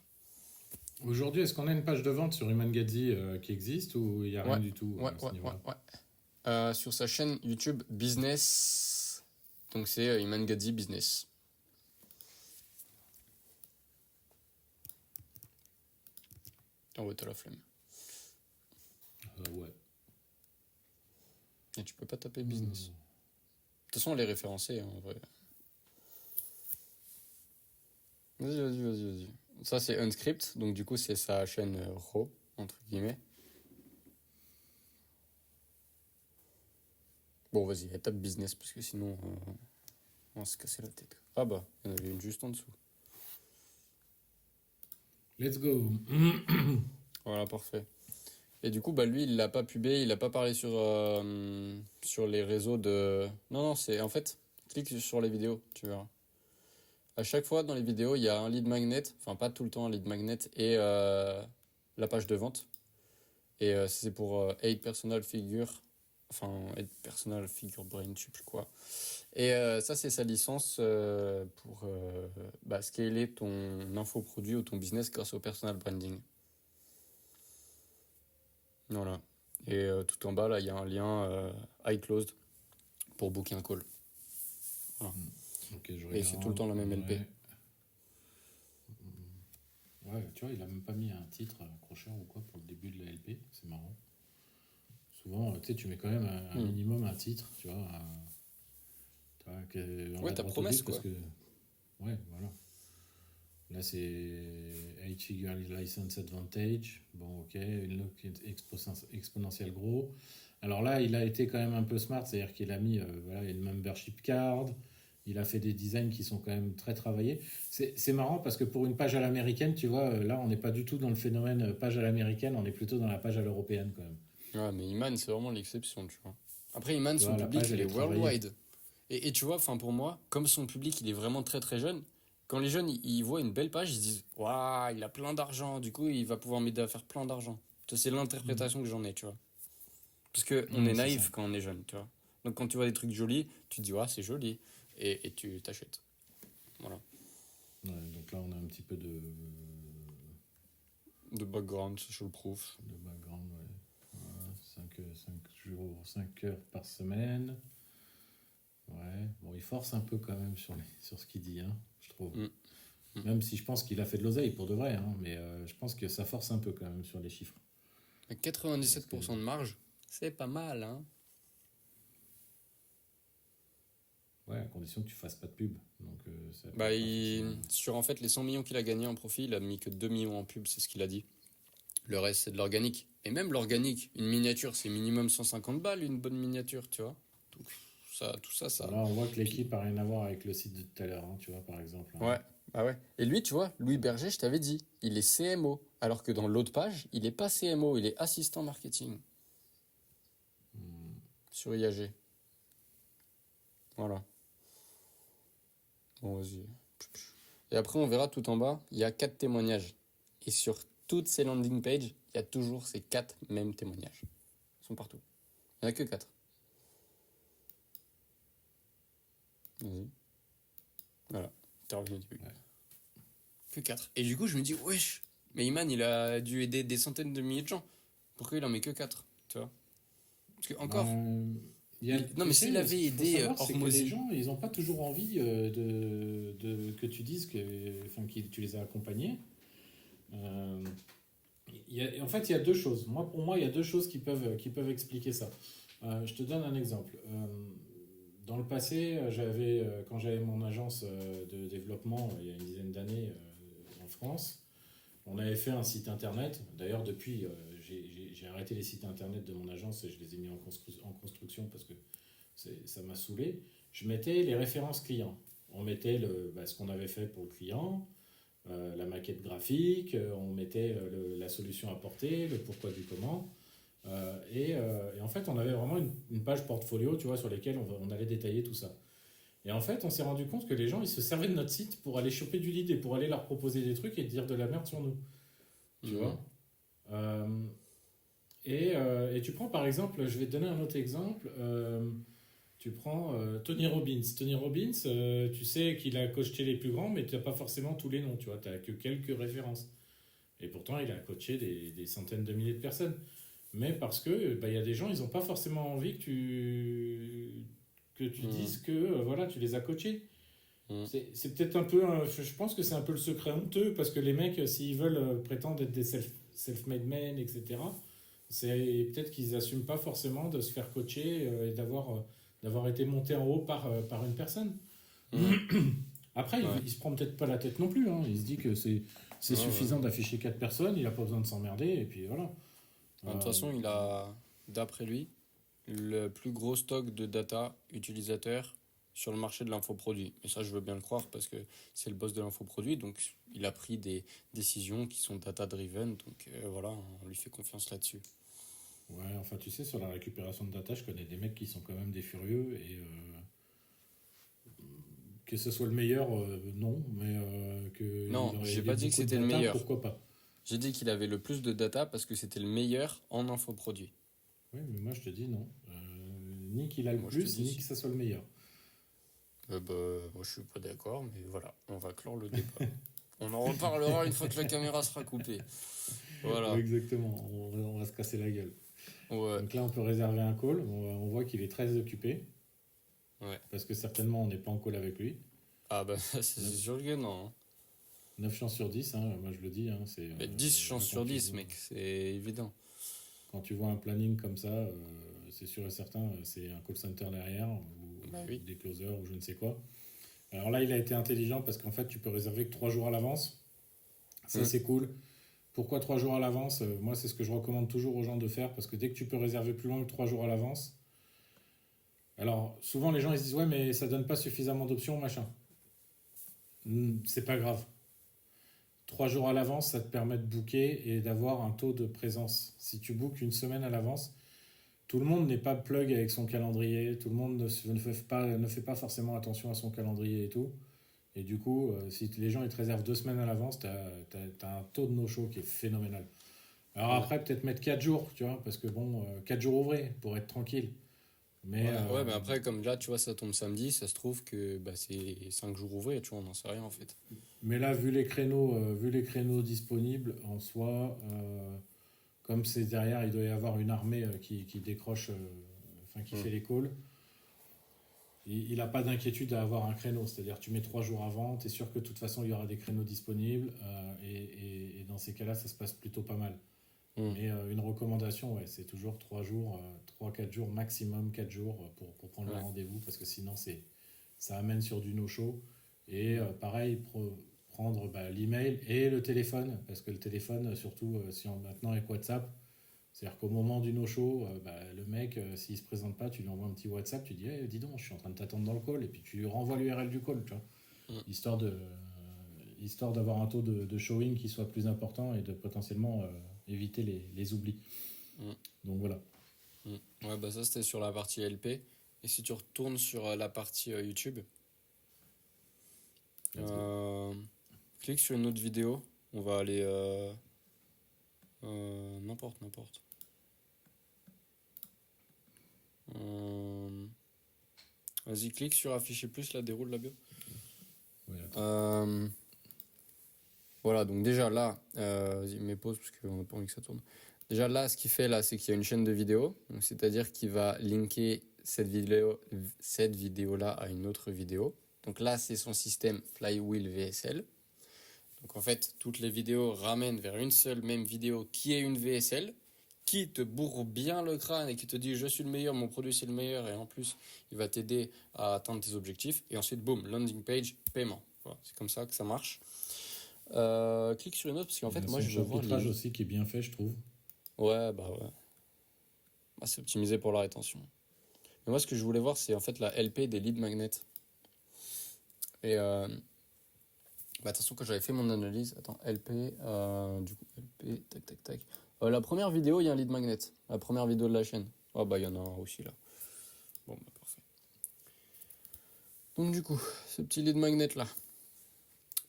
Aujourd'hui, est-ce qu'on a une page de vente sur Human Gadzi qui existe ou il n'y a rien Ouais, du tout ouais, à ce ouais, ouais, niveau-là? ouais. Sur sa chaîne YouTube Business, donc c'est Iman Gadzi Business. Ah ouais, t'as la flemme. Ouais. Et tu peux pas taper business. De toute façon, elle est référencée, hein, en vrai. Vas-y. Ça, c'est Unscript, donc du coup, c'est sa chaîne RAW, entre guillemets. Bon, vas-y, étape business, parce que sinon, on va se casser la tête. Ah bah, il y en avait une juste en dessous. Let's go. Voilà, parfait. Et du coup, bah lui, il l'a pas pubé, il a pas parlé sur les réseaux de... Non, non, c'est... En fait, clique sur les vidéos, tu verras. À chaque fois, dans les vidéos, il y a un lead magnet, enfin pas tout le temps un lead magnet, et la page de vente. Et c'est pour 8 personal figure, enfin 8 personal figure brain, je sais plus quoi. Et ça, c'est sa licence pour scaler ton infoproduit ou ton business grâce au personal branding. Voilà. Et tout en bas, là, il y a un lien iClosed pour booker un call. Voilà. Ok, je Et c'est tout le temps la même LP. Ouais, tu vois, il a même pas mis un titre accrocheur ou quoi pour le début de la LP, c'est marrant. Souvent, tu sais, tu mets quand même un minimum un titre, tu vois. Ouais, ta promesse, quoi. Parce que, ouais, voilà. Là, c'est 8-figure license advantage. Bon, ok, une look exponentielle gros. Alors là, il a été quand même un peu smart, c'est-à-dire qu'il a mis voilà, une membership card. Il a fait des designs qui sont quand même très travaillés. C'est marrant parce que pour une page à l'américaine, tu vois, là, on n'est pas du tout dans le phénomène page à l'américaine, on est plutôt dans la page à l'européenne quand même. Ouais, mais Iman, c'est vraiment l'exception, tu vois. Après, Iman, Tu son vois, la public, page, il elle est est travaillée. worldwide. Et tu vois, enfin pour moi, comme son public, il est vraiment très très jeune, quand les jeunes, ils voient une belle page, ils se disent « Waouh, il a plein d'argent, du coup, il va pouvoir m'aider à faire plein d'argent. » C'est l'interprétation que j'en ai, tu vois. Parce qu'on est C'est naïf ça. quand on est jeune, tu vois. Donc quand tu vois des trucs jolis, tu te dis « Ouais, c'est joli. » Et tu t'achètes. Voilà. Ouais, donc là, on a un petit peu De background, social proof. de background. Ouais. 5 jours, 5 heures par semaine. Ouais, bon, il force un peu quand même sur ce qu'il dit, hein, je trouve. Même si je pense qu'il a fait de l'oseille pour de vrai, hein, mais je pense que ça force un peu quand même sur les chiffres. 97% de marge, c'est pas mal, hein. Ouais, à condition que tu fasses pas de pub. Donc, ça peut Bah, pas forcément... sur en fait les 100 millions qu'il a gagné en profit, il a mis que 2 millions en pub, c'est ce qu'il a dit. Le reste, c'est de l'organique. Et même l'organique, une miniature, c'est minimum 150 balles, une bonne miniature, tu vois. Donc, tout ça, ça. Là, on voit que Puis, l'équipe a rien à voir avec le site de tout à l'heure, hein, tu vois, par exemple. Hein. ouais, bah ouais. Et lui, tu vois, Louis Berger, je t'avais dit, il est CMO. Alors que dans l'autre page, il est pas CMO, il est assistant marketing. Sur IAG. Voilà. Bon, vas-y. Et après, on verra tout en bas, il y a 4 témoignages. Et sur toutes ces landing pages, il y a toujours ces 4 mêmes témoignages. Ils sont partout. Il n'y en a que 4. Vas-y. Voilà. T'es revenu au début. Ouais. Que 4. Et du coup, je me dis, wesh, mais Iman, il a dû aider des centaines de milliers de gens. Pourquoi il en met que 4, tu vois? Parce que encore... non, mais s'il avait aidé Hormozy, les Hormozy... gens, ils n'ont pas toujours envie que tu dises que tu les as accompagnés. En fait, il y a deux choses. Pour moi, il y a deux choses qui peuvent expliquer ça. Je te donne un exemple. Dans le passé, quand j'avais mon agence de développement il y a une dizaine d'années en France, on avait fait un site internet. D'ailleurs, depuis, j'ai arrêté les sites internet de mon agence et je les ai mis en construction parce que ça m'a saoulé. Je mettais les références clients. On mettait ce qu'on avait fait pour le client, la maquette graphique, on mettait la solution apportée, le pourquoi du comment. Et en fait, on avait vraiment une page portfolio, tu vois, sur lesquelles on allait détailler tout ça. Et en fait, on s'est rendu compte que les gens, ils se servaient de notre site pour aller choper du lead et pour aller leur proposer des trucs et dire de la merde sur nous. Tu vois. Et tu prends par exemple, je vais te donner un autre exemple. Tu prends Tony Robbins. Tony Robbins, tu sais qu'il a coaché les plus grands, mais tu n'as pas forcément tous les noms, tu vois. Tu n'as que quelques références. Et pourtant, il a coaché des centaines de milliers de personnes. Mais parce que y a des gens, ils n'ont pas forcément envie que tu dises que voilà, tu les as coachés. C'est peut-être un peu, je pense que c'est un peu le secret honteux, parce que les mecs, s'ils veulent prétendre être des self-made men, etc., c'est peut-être qu'ils n'assument pas forcément de se faire coacher et d'avoir été monté en haut par une personne. Après, il se prend peut-être pas la tête non plus. Hein. Il se dit que c'est suffisant d'afficher 4 personnes, il n'a pas besoin de s'emmerder, et puis voilà. De toute façon, d'après lui, le plus gros stock de data utilisateur sur le marché de l'infoproduit. Et ça, je veux bien le croire parce que c'est le boss de l'infoproduit, donc il a pris des décisions qui sont data-driven, donc voilà, on lui fait confiance là-dessus. Ouais, enfin, tu sais, sur la récupération de data, je connais des mecs qui sont quand même des furieux et que ce soit le meilleur, non, mais Non, j'ai il ait pas dit que beaucoup de c'était le data, meilleur. pourquoi pas? J'ai dit qu'il avait le plus de data parce que c'était le meilleur en infoproduit. Oui, mais moi je te dis non. Ni qu'il a le Moi, je te plus, dis ni que si. ça soit le meilleur. Bah, moi, je suis pas d'accord, mais voilà, on va clore le débat. On en reparlera une fois que la caméra sera coupée. Oui, Voilà. exactement, on va se casser la gueule. Ouais, Donc là, on peut réserver un call. On voit qu'il est très occupé, ouais. parce que certainement on n'est pas en call avec lui. Ah bah, c'est 9, sûr que non, hein. 9 chances sur 10, hein, moi je le dis. Hein, c'est, Mais 10 là, chances sur 10, mec, c'est évident. quand tu vois un planning comme ça, c'est sûr et certain, c'est un call center derrière, Bah ou oui. des closers, ou je ne sais quoi. Alors là, il a été intelligent parce qu'en fait, tu peux réserver que 3 jours à l'avance. Ça, Hmm. c'est cool. Pourquoi 3 jours à l'avance? Moi, c'est ce que je recommande toujours aux gens de faire parce que dès que tu peux réserver plus loin que 3 jours à l'avance, alors souvent les gens ils se disent ouais, mais ça donne pas suffisamment d'options, machin. C'est pas grave. 3 jours à l'avance, ça te permet de booker et d'avoir un taux de présence. Si tu bookes une semaine à l'avance, tout le monde n'est pas plug avec son calendrier, tout le monde ne fait pas forcément attention à son calendrier et tout. Et du coup, si les gens ils te réservent 2 semaines à l'avance, t'as un taux de no-show qui est phénoménal. Alors Ouais. après, peut-être mettre 4 jours, tu vois, parce que bon, 4 jours ouvrés pour être tranquille. Mais Ouais, mais après, comme là, tu vois, ça tombe samedi, ça se trouve que bah, c'est 5 jours ouvrés, tu vois, on n'en sait rien en fait. vu les créneaux disponibles en soi, comme c'est derrière, il doit y avoir une armée qui décroche, enfin qui Hmm. fait les calls. Il n'a pas d'inquiétude à avoir un créneau, c'est-à-dire tu mets 3 jours avant, tu es sûr que de toute façon il y aura des créneaux disponibles, et dans ces cas-là, ça se passe plutôt pas mal. Hmm. Mais une recommandation, ouais, c'est toujours 3 jours, 3-4 jours, maximum 4 jours pour prendre le Ouais. rendez-vous, parce que sinon ça amène sur du no-show. Et Hmm. pareil, prendre l'email et le téléphone, parce que le téléphone, surtout si maintenant avec WhatsApp, c'est-à-dire qu'au moment du no-show, le mec, s'il se présente pas, tu lui envoies un petit WhatsApp, tu dis dis donc, je suis en train de t'attendre dans le call, et puis tu lui renvoies l'URL du call, tu vois, Hmm. histoire d'avoir un taux de showing qui soit plus important et de potentiellement éviter les oublis. Hmm. Donc voilà. Hmm. Ouais, bah ça, c'était sur la partie LP. Et si tu retournes sur la partie YouTube, Let's go. euh, clique sur une autre vidéo. On va aller n'importe. Euh, Vas-y, clique sur afficher plus, là, déroule la bio. Ouais, attends. Euh, Voilà, donc déjà là, vas-y, mets pause parce qu'on n'a pas envie que ça tourne. Déjà là, ce qu'il fait là, c'est qu'il y a une chaîne de vidéos, donc c'est-à-dire qu'il va linker cette vidéo-là à une autre vidéo. Donc là, c'est son système Flywheel VSL. Donc en fait, toutes les vidéos ramènent vers une seule même vidéo qui est une VSL, qui te bourre bien le crâne et qui te dit je suis le meilleur, mon produit c'est le meilleur, et en plus, il va t'aider à atteindre tes objectifs. Et ensuite, boum, landing page, paiement. Voilà, c'est comme ça que ça marche. Clique sur une autre parce qu'en Il fait, a moi, son je veux voir chapitrage aussi qui est bien fait, je trouve. Ouais, bah ouais. Bah, c'est optimisé pour la rétention. Mais moi, ce que je voulais voir, c'est en fait la LP des lead magnets. Et bah, attention, quand j'avais fait mon analyse, attends, LP, du coup, LP, tac. La première vidéo, il y a un lead magnet. La première vidéo de la chaîne. Ah bah, il y en a un aussi là. Bon, bah, parfait. Donc, du coup, ce petit lead magnet là.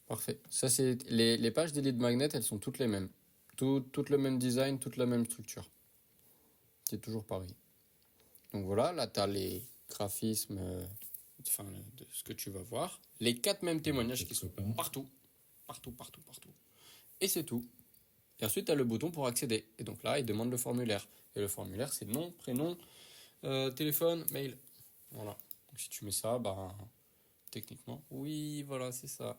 Parfait. Ça, c'est les pages des lead magnets, elles sont toutes les mêmes. Toutes le même design, toute la même structure. C'est toujours pareil. Donc voilà, là tu as les graphismes, enfin, de ce que tu vas voir. Les 4 mêmes témoignages qui Quatre sont copains. partout. Et c'est tout. Et ensuite, tu as le bouton pour accéder. Et donc là, il demande le formulaire. Et le formulaire, c'est nom, prénom, téléphone, mail. Voilà. Donc si tu mets ça, bah, techniquement, oui, voilà, c'est ça.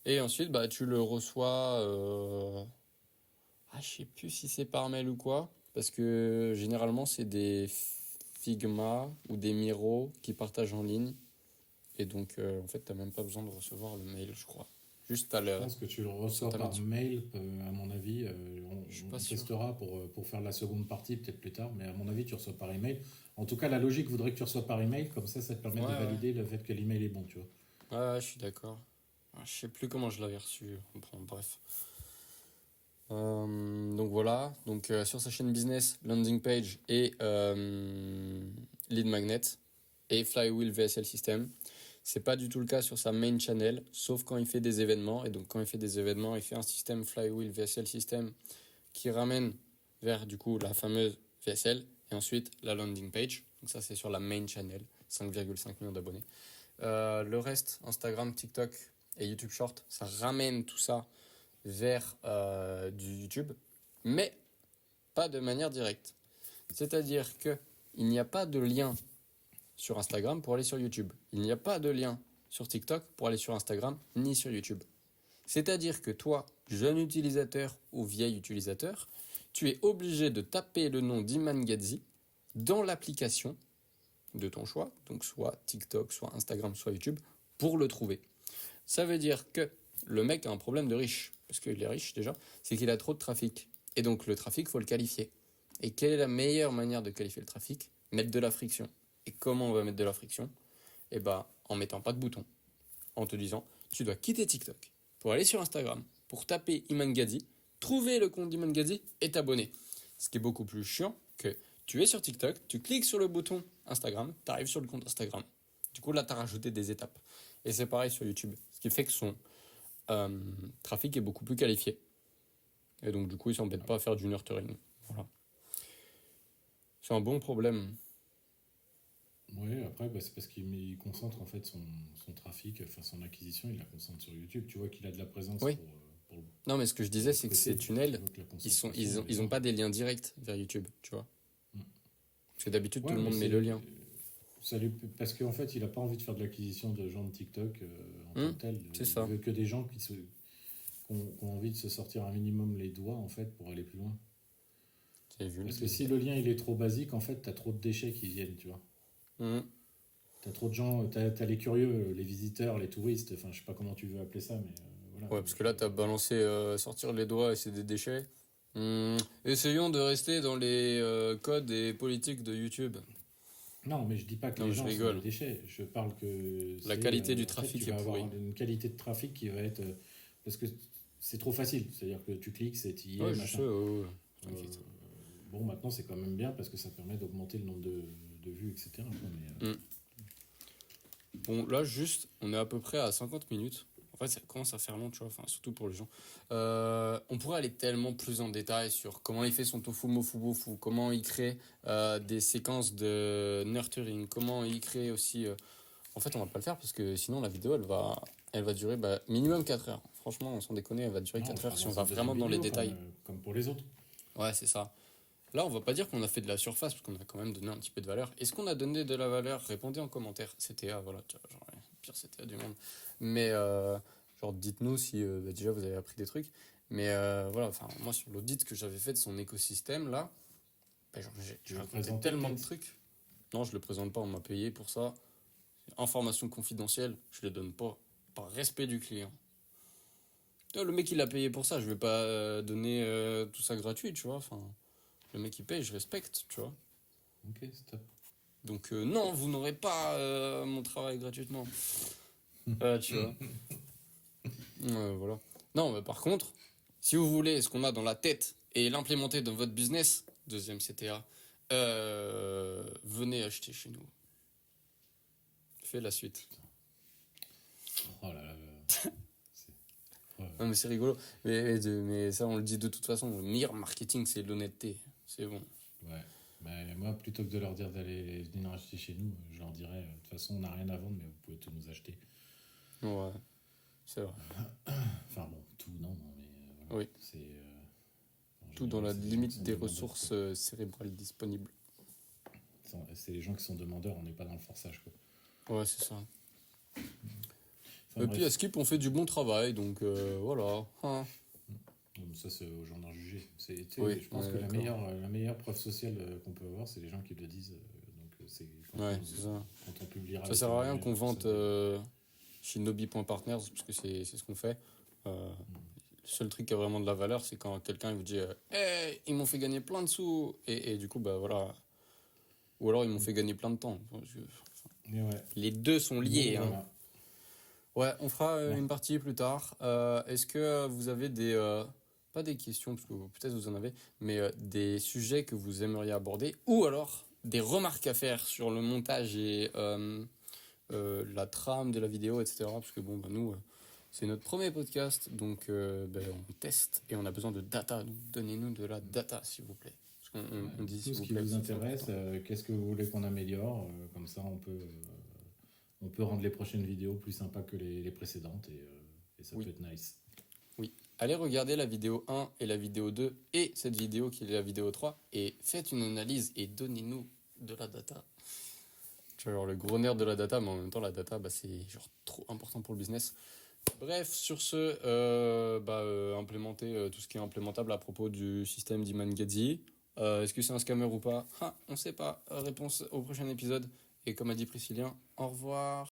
Et ensuite, bah, tu le reçois. Je sais plus si c'est par mail ou quoi. Parce que généralement, c'est des Figma ou des Miro qui partagent en ligne. Et donc, en fait, t'as même pas besoin de recevoir le mail, je crois. Juste, t'as Je le. pense que tu le reçois ta par mission. mail, à mon avis. Je suis On pas sûr. testera pour faire la seconde partie, peut-être plus tard, mais à mon avis, tu reçois par email. En tout cas, la logique voudrait que tu reçois par email, comme ça te permet Ouais, de ouais. valider le fait que l'email est bon, tu vois. Ouais, ouais, je suis d'accord. Je sais plus comment je l'avais reçu. Bon, bref. Donc voilà. Donc sur sa chaîne business, landing page et lead magnet et flywheel VSL system. C'est pas du tout le cas sur sa main channel, sauf quand il fait des événements. Et donc quand il fait des événements, il fait un système flywheel VSL system qui ramène vers du coup la fameuse VSL et ensuite la landing page. Donc ça c'est sur la main channel, 5,5 millions d'abonnés. Le reste, Instagram, TikTok et YouTube Short, ça ramène tout ça vers du YouTube, mais pas de manière directe. C'est-à-dire que il n'y a pas de lien sur Instagram pour aller sur YouTube. Il n'y a pas de lien sur TikTok pour aller sur Instagram ni sur YouTube. C'est-à-dire que toi, jeune utilisateur ou vieil utilisateur, tu es obligé de taper le nom d'Iman Gadzhi dans l'application de ton choix, donc soit TikTok, soit Instagram, soit YouTube, pour le trouver. Ça veut dire que le mec a un problème de riche, parce qu'il est riche déjà, c'est qu'il a trop de trafic. Et donc le trafic, il faut le qualifier. Et quelle est la meilleure manière de qualifier le trafic? Mettre de la friction. Et comment on va mettre de la friction? Eh ben, en mettant pas de bouton. En te disant, tu dois quitter TikTok pour aller sur Instagram, pour taper Iman Gadzhi, trouver le compte d'Iman Gadzhi et t'abonner. Ce qui est beaucoup plus chiant que tu es sur TikTok, tu cliques sur le bouton Instagram, tu arrives sur le compte Instagram. Du coup, là, tu as rajouté des étapes. Et c'est pareil sur YouTube. Ce qui fait que son trafic est beaucoup plus qualifié. Et donc, du coup, il ne s'embête pas à faire du nurturing. Voilà. C'est un bon problème. Oui, après, bah, c'est parce qu'il concentre en fait son trafic, enfin son acquisition, il la concentre sur YouTube. Tu vois qu'il a de la présence Oui. pour Non, mais ce que je pour disais, l'autre c'est que côté. ces tunnels, Tu vois que la ils concentration, elle est ont là. pas des liens directs vers YouTube, tu vois. Mm. Parce que d'habitude, tout Ouais, le mais monde met le lien. parce qu'en fait, il n'a pas envie de faire de l'acquisition de gens de TikTok en tant que tel. C'est Il ça. veut que des gens qui ont envie de se sortir un minimum les doigts en fait pour aller plus loin. J'ai vu le Parce que si deuxième. le lien il est trop basique, en fait, t'as trop de déchets qui viennent, tu vois. Mhm. T'as trop de gens, t'as les curieux, les visiteurs, les touristes, enfin, je sais pas comment tu veux appeler ça, mais voilà. Ouais, parce que là, tu as balancé sortir les doigts et c'est des déchets. Essayons de rester dans les codes et politiques de YouTube. Non, mais je dis pas que Non, les mais je gens sont des rigole. déchets. Je parle que La c'est. qualité du En fait, tu trafic est vas avoir pourrie. une qualité de trafic qui va être. Parce que c'est trop facile. C'est-à-dire que tu cliques, c'est y est, Ouais, je sais, machin. ouais, ouais. Euh, T'inquiète. bon, maintenant, c'est quand même bien parce que ça permet d'augmenter le nombre de vues, etc. quoi, mais, Mm. Bon, là, juste, on est à peu près à 50 minutes. En fait, ça commence à faire long, tu vois, enfin, surtout pour les gens. On pourrait aller tellement plus en détail sur comment il fait son tofu mofu bofu, comment il crée des séquences de nurturing, comment il crée aussi. En fait, on va pas le faire parce que sinon, la vidéo, elle va durer minimum 4 heures. Franchement, sans déconner, elle va durer non, on 4 fera heures si dans on va une deuxième vraiment dans les vidéo, détails. comme pour les autres. Ouais, c'est ça. Là, on va pas dire qu'on a fait de la surface, parce qu'on a quand même donné un petit peu de valeur. Est-ce qu'on a donné de la valeur? Répondez en commentaire. CTA, voilà, tu vois, genre, ouais, pire CTA du monde. Mais, genre, dites-nous si bah, déjà vous avez appris des trucs. Mais voilà, enfin, moi, sur l'audit que j'avais fait de son écosystème, là, bah, genre, Tu j'ai veux le raconté présenter tellement de peut-être? trucs. Non, je le présente pas, on m'a payé pour ça. Information confidentielle, je le donne pas. Par respect du client. Tu vois, le mec, il a payé pour ça, je vais pas donner tout ça gratuit, tu vois. Enfin, le mec, il paye, je respecte, tu vois. Ok, stop. Donc non, vous n'aurez pas mon travail gratuitement. Tu vois. Voilà. Non, mais par contre, si vous voulez ce qu'on a dans la tête et l'implémenter dans votre business, deuxième CTA, venez acheter chez nous. Fais la suite. Oh là là. C'est- oh là là. Non, mais c'est rigolo. Mais ça, on le dit de toute façon. Le meilleur marketing, c'est l'honnêteté. C'est bon. Ouais. Mais moi, plutôt que de leur dire d'aller venir acheter chez nous, je leur dirais, de toute façon, on n'a rien à vendre, mais vous pouvez tout nous acheter. Ouais, c'est vrai. Enfin bon, tout, non, mais voilà. Oui. C'est, en Tout dans général, la c'est des gens qui limite sont des demandeurs, ressources cérébrales disponibles. c'est les gens qui sont demandeurs, on n'est pas dans le forçage, quoi. Ouais, c'est ça. Enfin, Et puis à bref. Skip, on fait du bon travail, donc voilà. Hein. Donc, ça, c'est aux gens d'en juger. Tu sais, Oui, je pense ouais, que d'accord. la meilleure preuve sociale qu'on peut avoir, c'est les gens qui le disent. Donc, c'est Ouais, c'est ça. quand on publiera. Ça les sert à rien témoignages qu'on de vante personnes. Shinobi.partners, parce que c'est ce qu'on fait. Le seul truc qui a vraiment de la valeur, c'est quand quelqu'un il vous dit hey, ils m'ont fait gagner plein de sous. Et du coup, bah voilà. Ou alors ils m'ont fait gagner plein de temps. Et ouais. Les deux sont liés. Donc, Hein. voilà. Ouais, on fera Ouais. une partie plus tard. Est-ce que vous avez pas des questions, parce que peut-être vous en avez, mais des sujets que vous aimeriez aborder, ou alors des remarques à faire sur le montage et la trame de la vidéo, etc. Parce que bon, bah, nous, c'est notre premier podcast, donc on teste et on a besoin de data. Donc donnez-nous de la data, s'il vous plaît. Parce qu'on dit Tout s'il ce vous qui plaît. vous c'est intéresse, important. qu'est-ce que vous voulez qu'on améliore, comme ça on peut rendre les prochaines vidéos plus sympas que les précédentes et ça Oui. peut être nice. Oui. Allez regarder la vidéo 1 et la vidéo 2 et cette vidéo qui est la vidéo 3 et faites une analyse et donnez-nous de la data. Tu vois, genre le gros nerf de la data, mais en même temps la data c'est genre trop important pour le business. Bref, sur ce, implémenter tout ce qui est implémentable à propos du système d'Iman Gadzhi. Est-ce que c'est un scammer ou pas? On sait pas. Réponse au prochain épisode. Et comme a dit Priscillien, au revoir.